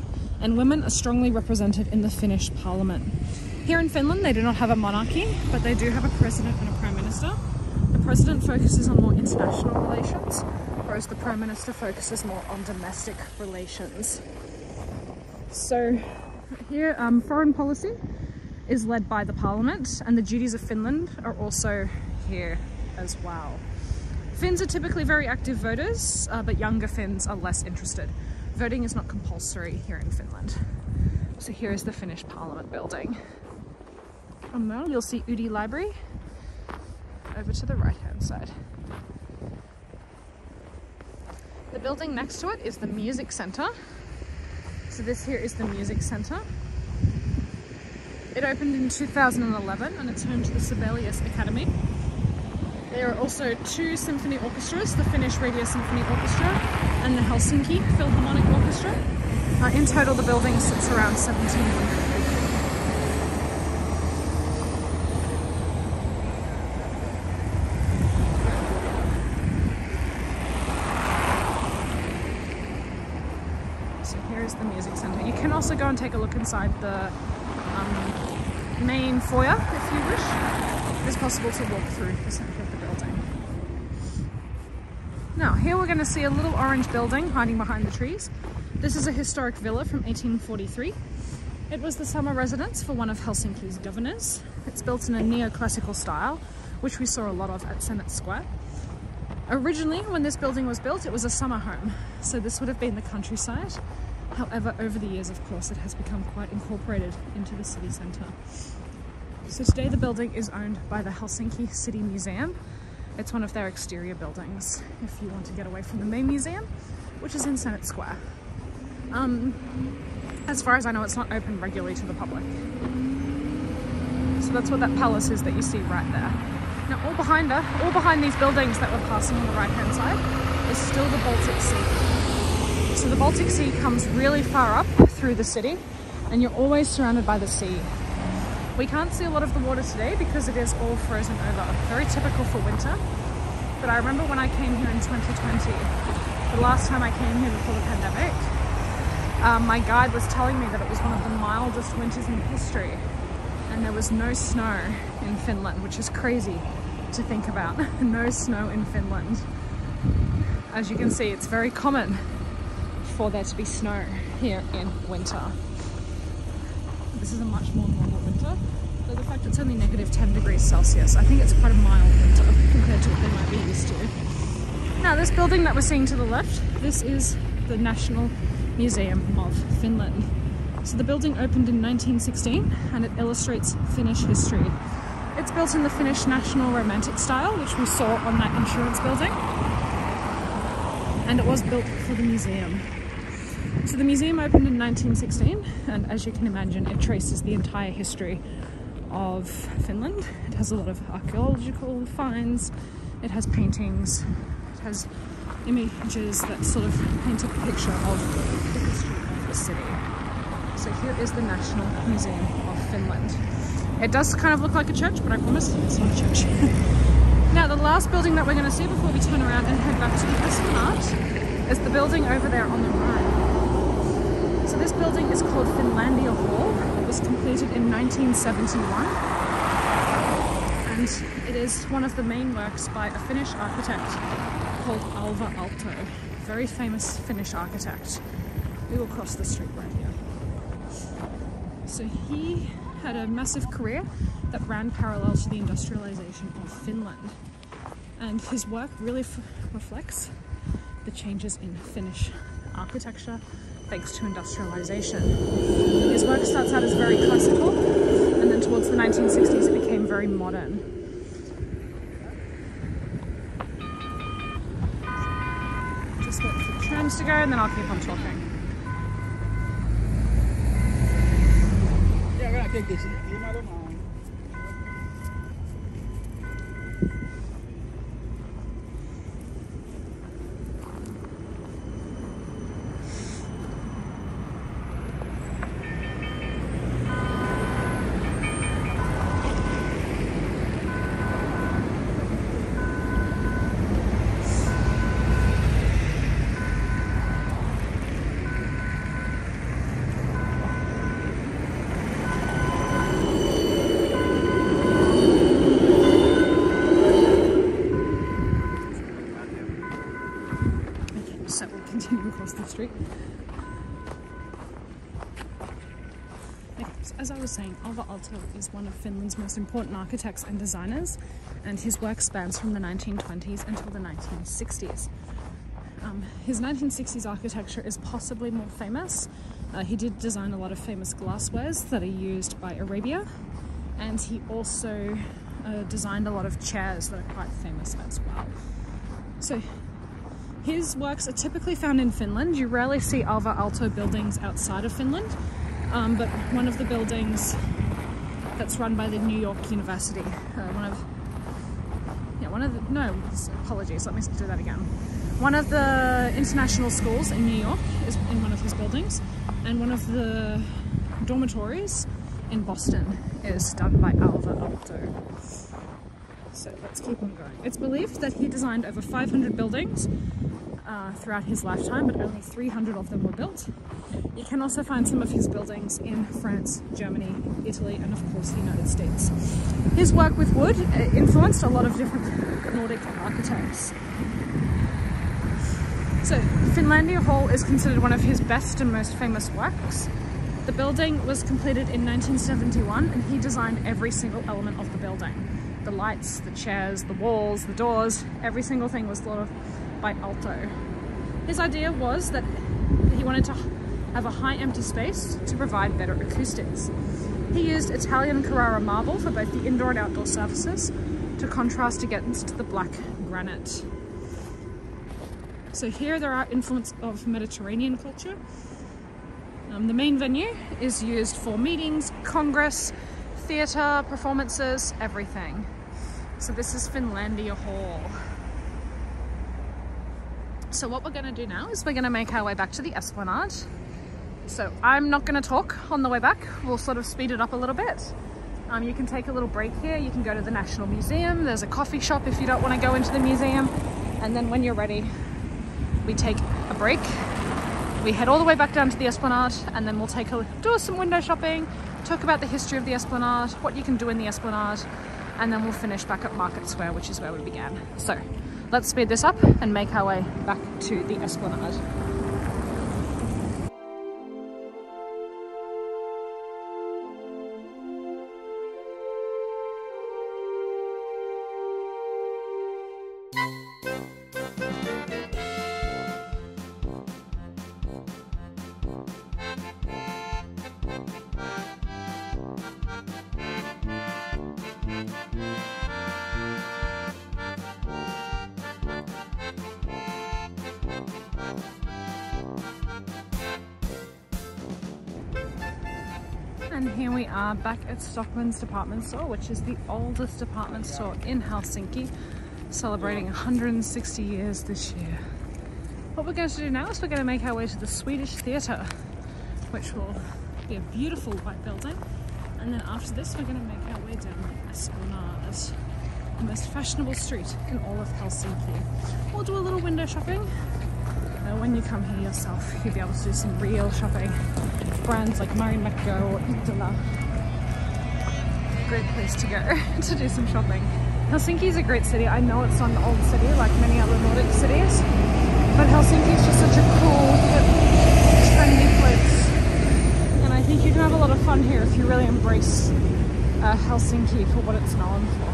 and women are strongly represented in the Finnish Parliament. Here in Finland they do not have a monarchy, but they do have a president and a prime minister. The president focuses on more international relations, whereas the Prime Minister focuses more on domestic relations. So here, foreign policy is led by the Parliament, and the duties of Finland are also here as well. Finns are typically very active voters, but younger Finns are less interested. Voting is not compulsory here in Finland. So here is the Finnish Parliament building. And now you'll see Oodi Library over to the right-hand side. The building next to it is the Music Centre. So this here is the Music Centre. It opened in 2011 and it's home to the Sibelius Academy. There are also 2 symphony orchestras, the Finnish Radio Symphony Orchestra and the Helsinki Philharmonic Orchestra. In total the building sits around 1,700 people. Here's the Music Centre. You can also go and take a look inside the main foyer if you wish. It is possible to walk through the centre of the building. Now here we're going to see a little orange building hiding behind the trees. This is a historic villa from 1843. It was the summer residence for one of Helsinki's governors. It's built in a neoclassical style, which we saw a lot of at Senate Square. Originally, when this building was built, it was a summer home, so this would have been the countryside. However, over the years, of course, it has become quite incorporated into the city centre. So today the building is owned by the Helsinki City Museum. It's one of their exterior buildings, if you want to get away from the main museum, which is in Senate Square. As far as I know, it's not open regularly to the public. So that's what that palace is that you see right there. Now all behind these buildings that we're passing on the right-hand side is still the Baltic Sea. So the Baltic Sea comes really far up through the city and you're always surrounded by the sea. We can't see a lot of the water today because it is all frozen over. Very typical for winter. But I remember when I came here in 2020, the last time I came here before the pandemic, my guide was telling me that it was one of the mildest winters in history. And there was no snow in Finland, which is crazy to think about. No snow in Finland. As you can see, it's very common for there to be snow here in winter. This is a much more normal winter, though the fact it's only -10 degrees Celsius, I think it's quite a mild winter compared to what they might be used to. Now this building that we're seeing to the left, this is the National Museum of Finland. So the building opened in 1916 and it illustrates Finnish history. It's built in the Finnish national romantic style, which we saw on that insurance building. and it was built for the museum. So the museum opened in 1916, and as you can imagine, it traces the entire history of Finland. It has a lot of archaeological finds, it has paintings, it has images that sort of paint a picture of the history of the city. So here is the National Museum of Finland. It does kind of look like a church, but I promise it's not a church. Now, the last building that we're going to see before we turn around and head back to the Esplanade is the building over there on the right. So this building is called Finlandia Hall. It was completed in 1971. And it is one of the main works by a Finnish architect called Alvar Aalto. Very famous Finnish architect. We will cross the street right here. So he had a massive career that ran parallel to the industrialization of Finland. And his work really reflects the changes in Finnish architecture thanks to industrialization. His work starts out as very classical, and then towards the 1960s it became very modern. Just wait for the trams to go and then I'll keep on talking. So we'll continue across the street. Okay, so as I was saying, Alvar Aalto is one of Finland's most important architects and designers, and his work spans from the 1920s until the 1960s. His 1960s architecture is possibly more famous. He did design a lot of famous glasswares that are used by Arabia, and he also designed a lot of chairs that are quite famous as well. So his works are typically found in Finland. You rarely see Alvar Aalto buildings outside of Finland, but one of the buildings that's run by the New York University, apologies, let me do that again. One of the international schools in New York is in one of his buildings, and one of the dormitories in Boston is done by Alvar Aalto. So let's keep on going. It's believed that he designed over 500 buildings throughout his lifetime, but only 300 of them were built. You can also find some of his buildings in France, Germany, Italy, and of course the United States. His work with wood influenced a lot of different Nordic architects. So Finlandia Hall is considered one of his best and most famous works. The building was completed in 1971, and he designed every single element of the building. The lights, the chairs, the walls, the doors, every single thing was thought of by Aalto. His idea was that he wanted to have a high empty space to provide better acoustics. He used Italian Carrara marble for both the indoor and outdoor surfaces to contrast against the black granite. So here there are influence of Mediterranean culture. The main venue is used for meetings, congress, theatre, performances, everything. So this is Finlandia Hall. So what we're going to do now is we're going to make our way back to the Esplanade. So I'm not going to talk on the way back. We'll sort of speed it up a little bit. You can take a little break here. You can go to the National Museum. There's a coffee shop if you don't want to go into the museum. And then when you're ready, we take a break. We head all the way back down to the Esplanade, and then we'll do some window shopping, talk about the history of the Esplanade, what you can do in the Esplanade, and then we'll finish back at Market Square, which is where we began. So let's speed this up and make our way back to the Esplanade. And here we are back at Stockman's department store, which is the oldest department store in Helsinki, celebrating 160 years this year. What we're going to do now is we're going to make our way to the Swedish Theatre, which will be a beautiful white building. And then after this, we're going to make our way down the Esplanade, the most fashionable street in all of Helsinki. We'll do a little window shopping. When you come here yourself, you'll be able to do some real shopping. Brands like Marimekko or Iittala. Great place to go to do some shopping. Helsinki is a great city. I know it's not an old city like many other Nordic cities, but Helsinki is just such a cool, trendy place. And I think you can have a lot of fun here if you really embrace Helsinki for what it's known for.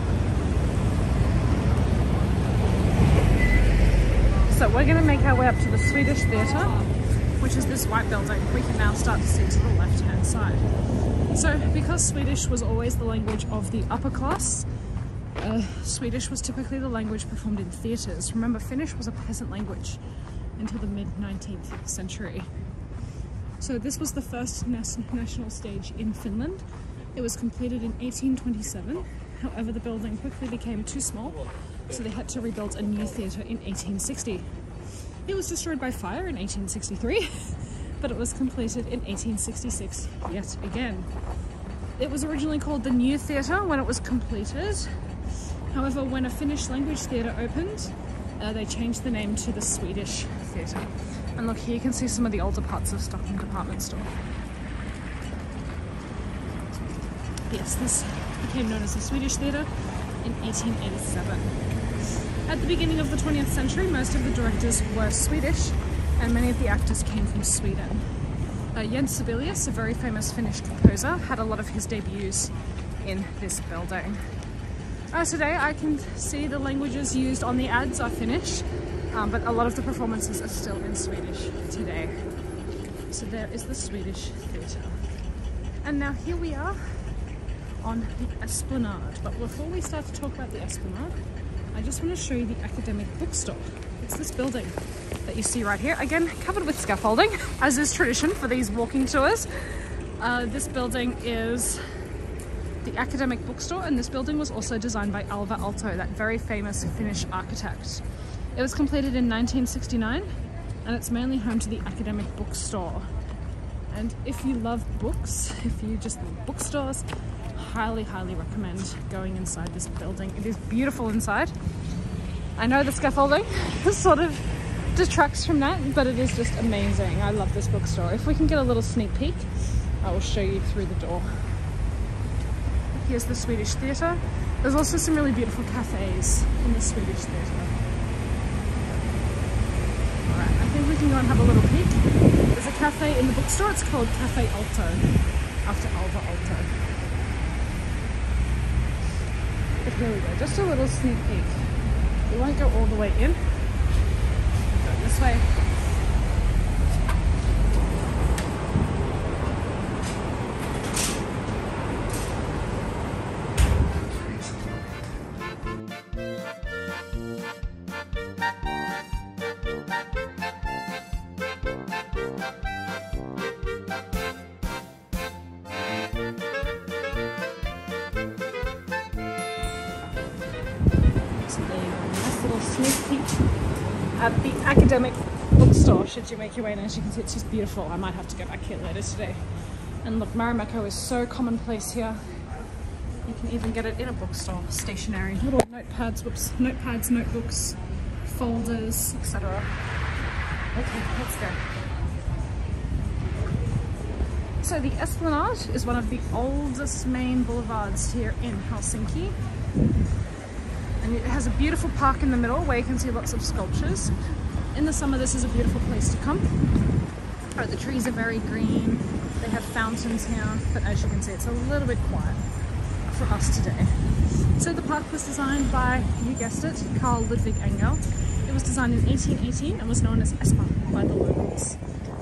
So we're going to make our way up to the Swedish Theatre, which is this white building. We can now start to see to the left-hand side. So because Swedish was always the language of the upper class, Swedish was typically the language performed in theatres. Remember, Finnish was a peasant language until the mid-19th century. So this was the first national stage in Finland. It was completed in 1827. However, the building quickly became too small, so they had to rebuild a new theatre in 1860. It was destroyed by fire in 1863, but it was completed in 1866 yet again. It was originally called the New Theatre when it was completed. However, when a Finnish language theatre opened, they changed the name to the Swedish Theatre. And look, here you can see some of the older parts of Stockholm department store. Yes, this became known as the Swedish Theatre in 1887. At the beginning of the 20th century, most of the directors were Swedish, and many of the actors came from Sweden. Jens Sibelius, a very famous Finnish composer, had a lot of his debuts in this building. Today I can see the languages used on the ads are Finnish, but a lot of the performances are still in Swedish today. So there is the Swedish Theatre. And now here we are on the Esplanade. But before we start to talk about the Esplanade, I just want to show you the academic bookstore. It's this building that you see right here, again covered with scaffolding, as is tradition for these walking tours. This building is the academic bookstore, and this building was also designed by Alvar Aalto, that very famous Finnish architect. It was completed in 1969, and it's mainly home to the academic bookstore. And if you love books, if you just love bookstores, highly recommend going inside this building. It is beautiful inside. I know the scaffolding sort of detracts from that, but it is just amazing. I love this bookstore. If we can get a little sneak peek, I will show you through the door. Here's the Swedish Theatre. There's also some really beautiful cafes in the Swedish Theatre. Alright, I think we can go and have a little peek. There's a cafe in the bookstore. It's called Cafe Aalto, after Alvar Aalto. But here we go, just a little sneak peek. We won't go all the way in. We'll go this way. Sneak peek at the academic bookstore should you make your way in. As you can see, it's just beautiful. I might have to go back here later today. And look, Marimekko is so commonplace here. You can even get it in a bookstore, stationery, little notepads, notepads, notebooks, folders, etc. Okay, let's go. So the Esplanade is one of the oldest main boulevards here in Helsinki. And it has a beautiful park in the middle where you can see lots of sculptures. In the summer, this is a beautiful place to come. The trees are very green. They have fountains here, but as you can see, it's a little bit quiet for us today. So the park was designed by, you guessed it, Carl Ludwig Engel. It was designed in 1818 and was known as Espa by the locals.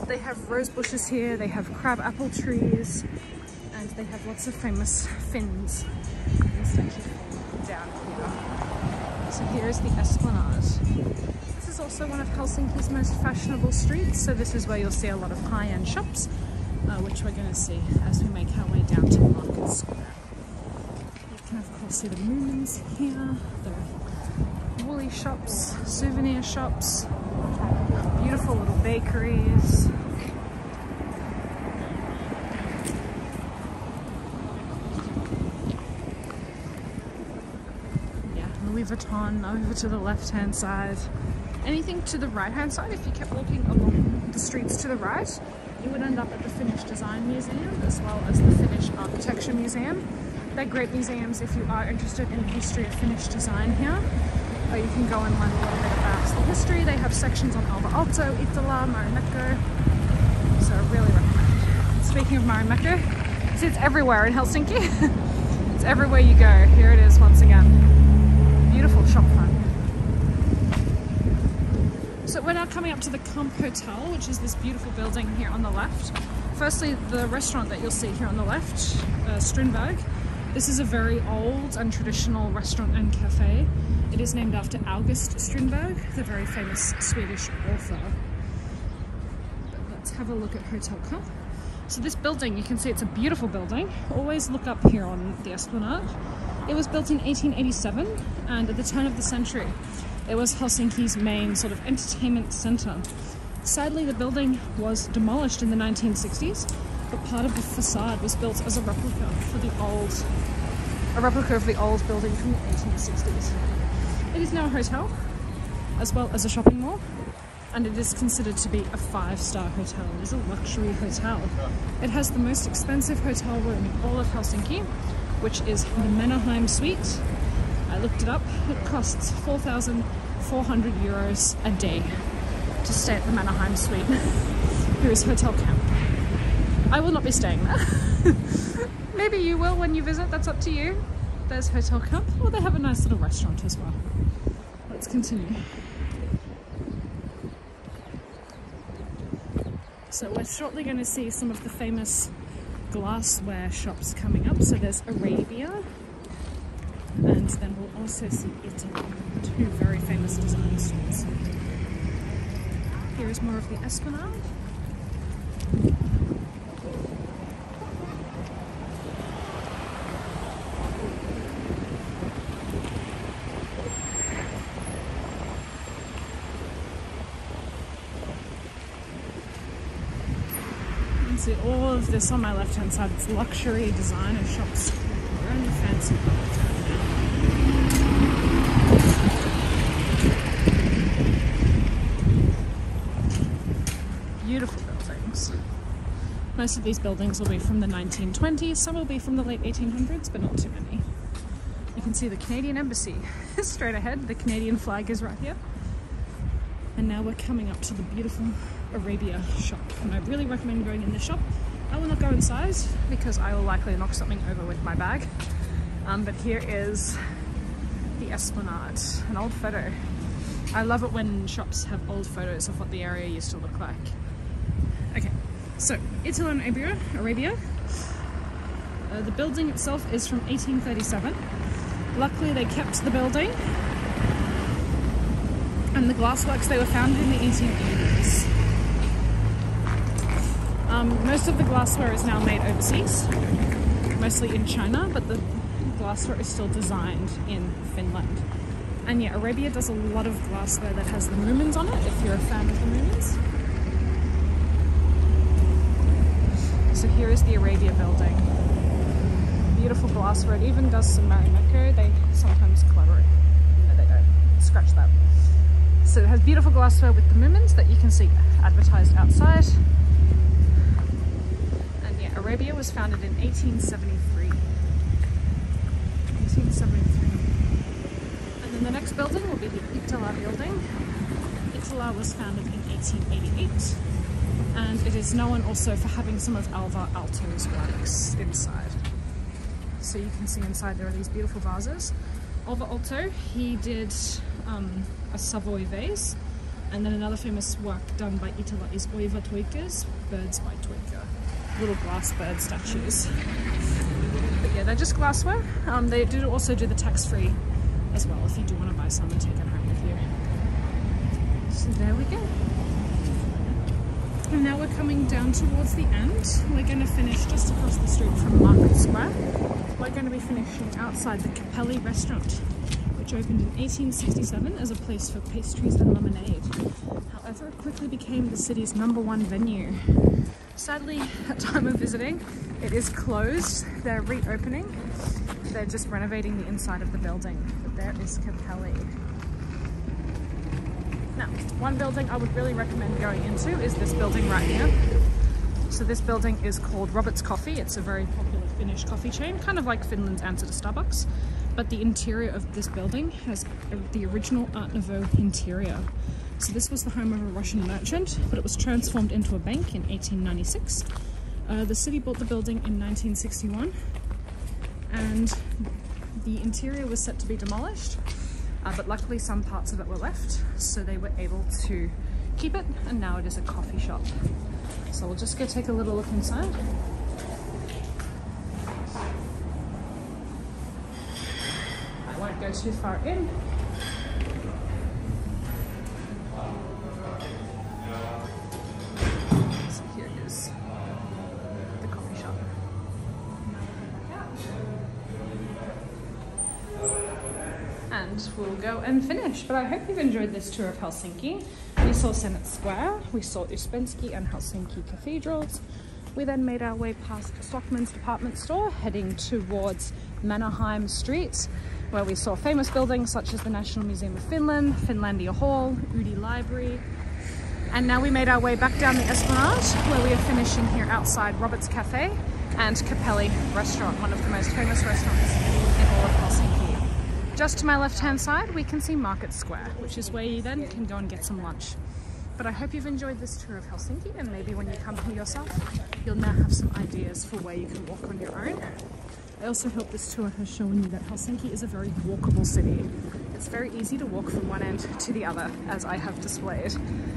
They have rose bushes here, they have crab apple trees, and they have lots of famous Finns down here. So here is the Esplanade. This is also one of Helsinki's most fashionable streets, so this is where you'll see a lot of high-end shops, which we're going to see as we make our way down to Market Square. You can of course see the Moomins here, the woolly shops, souvenir shops, beautiful little bakeries. Yeah, Louis Vuitton over to the left hand side. Anything to the right hand side, if you kept walking along the streets to the right, you would end up at the Finnish Design Museum as well as the Finnish Architecture Museum. They're great museums if you are interested in the history of Finnish design here. Or you can go and learn a little bit about the history. They have sections on Alva Aalto, Iittala, Marimekko. So I really recommend. Speaking of Marimekko, it's everywhere in Helsinki. It's everywhere you go. Here it is once again. Beautiful shop front. So we're now coming up to the Camp Hotel, which is this beautiful building here on the left. Firstly, the restaurant that you'll see here on the left, Strindberg. This is a very old and traditional restaurant and cafe. It is named after August Strindberg, the very famous Swedish author. But let's have a look at Hotel Camp. So this building, you can see it's a beautiful building. Always look up here on the Esplanade. It was built in 1887, and at the turn of the century, it was Helsinki's main sort of entertainment centre. Sadly, the building was demolished in the 1960s, but part of the facade was built as a replica of the old building from the 1860s. It is now a hotel, as well as a shopping mall, and it is considered to be a 5-star hotel. It is a luxury hotel. It has the most expensive hotel room in all of Helsinki, which is the Mannerheim Suite. I looked it up. It costs 4,400 euros a day to stay at the Mannerheim Suite. Here is Hotel Camp. I will not be staying there. Maybe you will when you visit, that's up to you. There's Hotel Camp, or they have a nice little restaurant as well. Let's continue. So we're shortly going to see some of the famous glassware shops coming up. So there's Arabia, and then we'll also see Italy, two very famous design stores. Here is more of the Esplanade. See all of this on my left hand side. It's luxury designer shops. We're in the fancy part of town now. Beautiful buildings. Most of these buildings will be from the 1920s. Some will be from the late 1800s, but not too many. You can see the Canadian Embassy straight ahead. The Canadian flag is right here. And now we're coming up to the beautiful Arabia shop, and I really recommend going in this shop. I will not go inside because I will likely knock something over with my bag, but here is the Esplanade, an old photo. I love it when shops have old photos of what the area used to look like. Okay, so Italy and Arabia. The building itself is from 1837. Luckily they kept the building, and the glassworks, they were founded in the 1880s. Most of the glassware is now made overseas, mostly in China, but the glassware is still designed in Finland. And yeah, Arabia does a lot of glassware that has the Moomins on it, if you're a fan of the Moomins. So here is the Arabia building. Beautiful glassware. It even does some Marimekko. They sometimes collaborate. No, they don't. Scratch that. So it has beautiful glassware with the Moomins that you can see advertised outside. And yeah, Arabia was founded in 1873. 1873. And then the next building will be the Iittala building. Iittala was founded in 1888. And it is known also for having some of Alva Aalto's works inside. So you can see inside there are these beautiful vases. Alva Aalto, he did a Savoy vase, and then another famous work done by Iittala is Oiva Toika's Birds by Toika, little glass bird statues. But yeah, they're just glassware. They do also do the tax-free as well if you do want to buy some and take it home with you. So there we go. And now we're coming down towards the end. We're going to finish just across the street from Market Square. We're going to be finishing outside the Cathedral restaurant, which opened in 1867 as a place for pastries and lemonade. However, it quickly became the city's #1 venue. Sadly, at time of visiting, it is closed. They're reopening. They're just renovating the inside of the building. But there is Capelli. Now, one building I would really recommend going into is this building right here. So this building is called Robert's Coffee. It's a very popular Finnish coffee chain, kind of like Finland's answer to Starbucks. But the interior of this building has the original Art Nouveau interior. So this was the home of a Russian merchant, but it was transformed into a bank in 1896. The city bought the building in 1961, and the interior was set to be demolished. But luckily some parts of it were left, so they were able to keep it, and now it is a coffee shop. So we'll just go take a little look inside. I won't go too far in. So here is the coffee shop. And we'll go and finish. But I hope you've enjoyed this tour of Helsinki. We saw Senate Square, we saw Uspensky and Helsinki cathedrals. We then made our way past Stockman's department store, heading towards Mannerheim Street, where we saw famous buildings such as the National Museum of Finland, Finlandia Hall, Udi Library. And now we made our way back down the Esplanade, where we are finishing here outside Robert's Cafe and Capelli restaurant, one of the most famous restaurants in all of Helsinki. Just to my left-hand side, we can see Market Square, which is where you then can go and get some lunch. But I hope you've enjoyed this tour of Helsinki, and maybe when you come here yourself, you'll now have some ideas for where you can walk on your own. I also hope this tour has shown you that Helsinki is a very walkable city. It's very easy to walk from one end to the other, as I have displayed.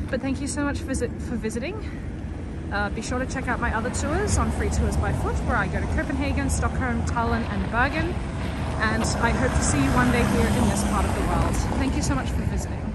But thank you so much for visiting. Be sure to check out my other tours on Free Tours by Foot, where I go to Copenhagen, Stockholm, Tallinn and Bergen. And I hope to see you one day here in this part of the world. Thank you so much for visiting.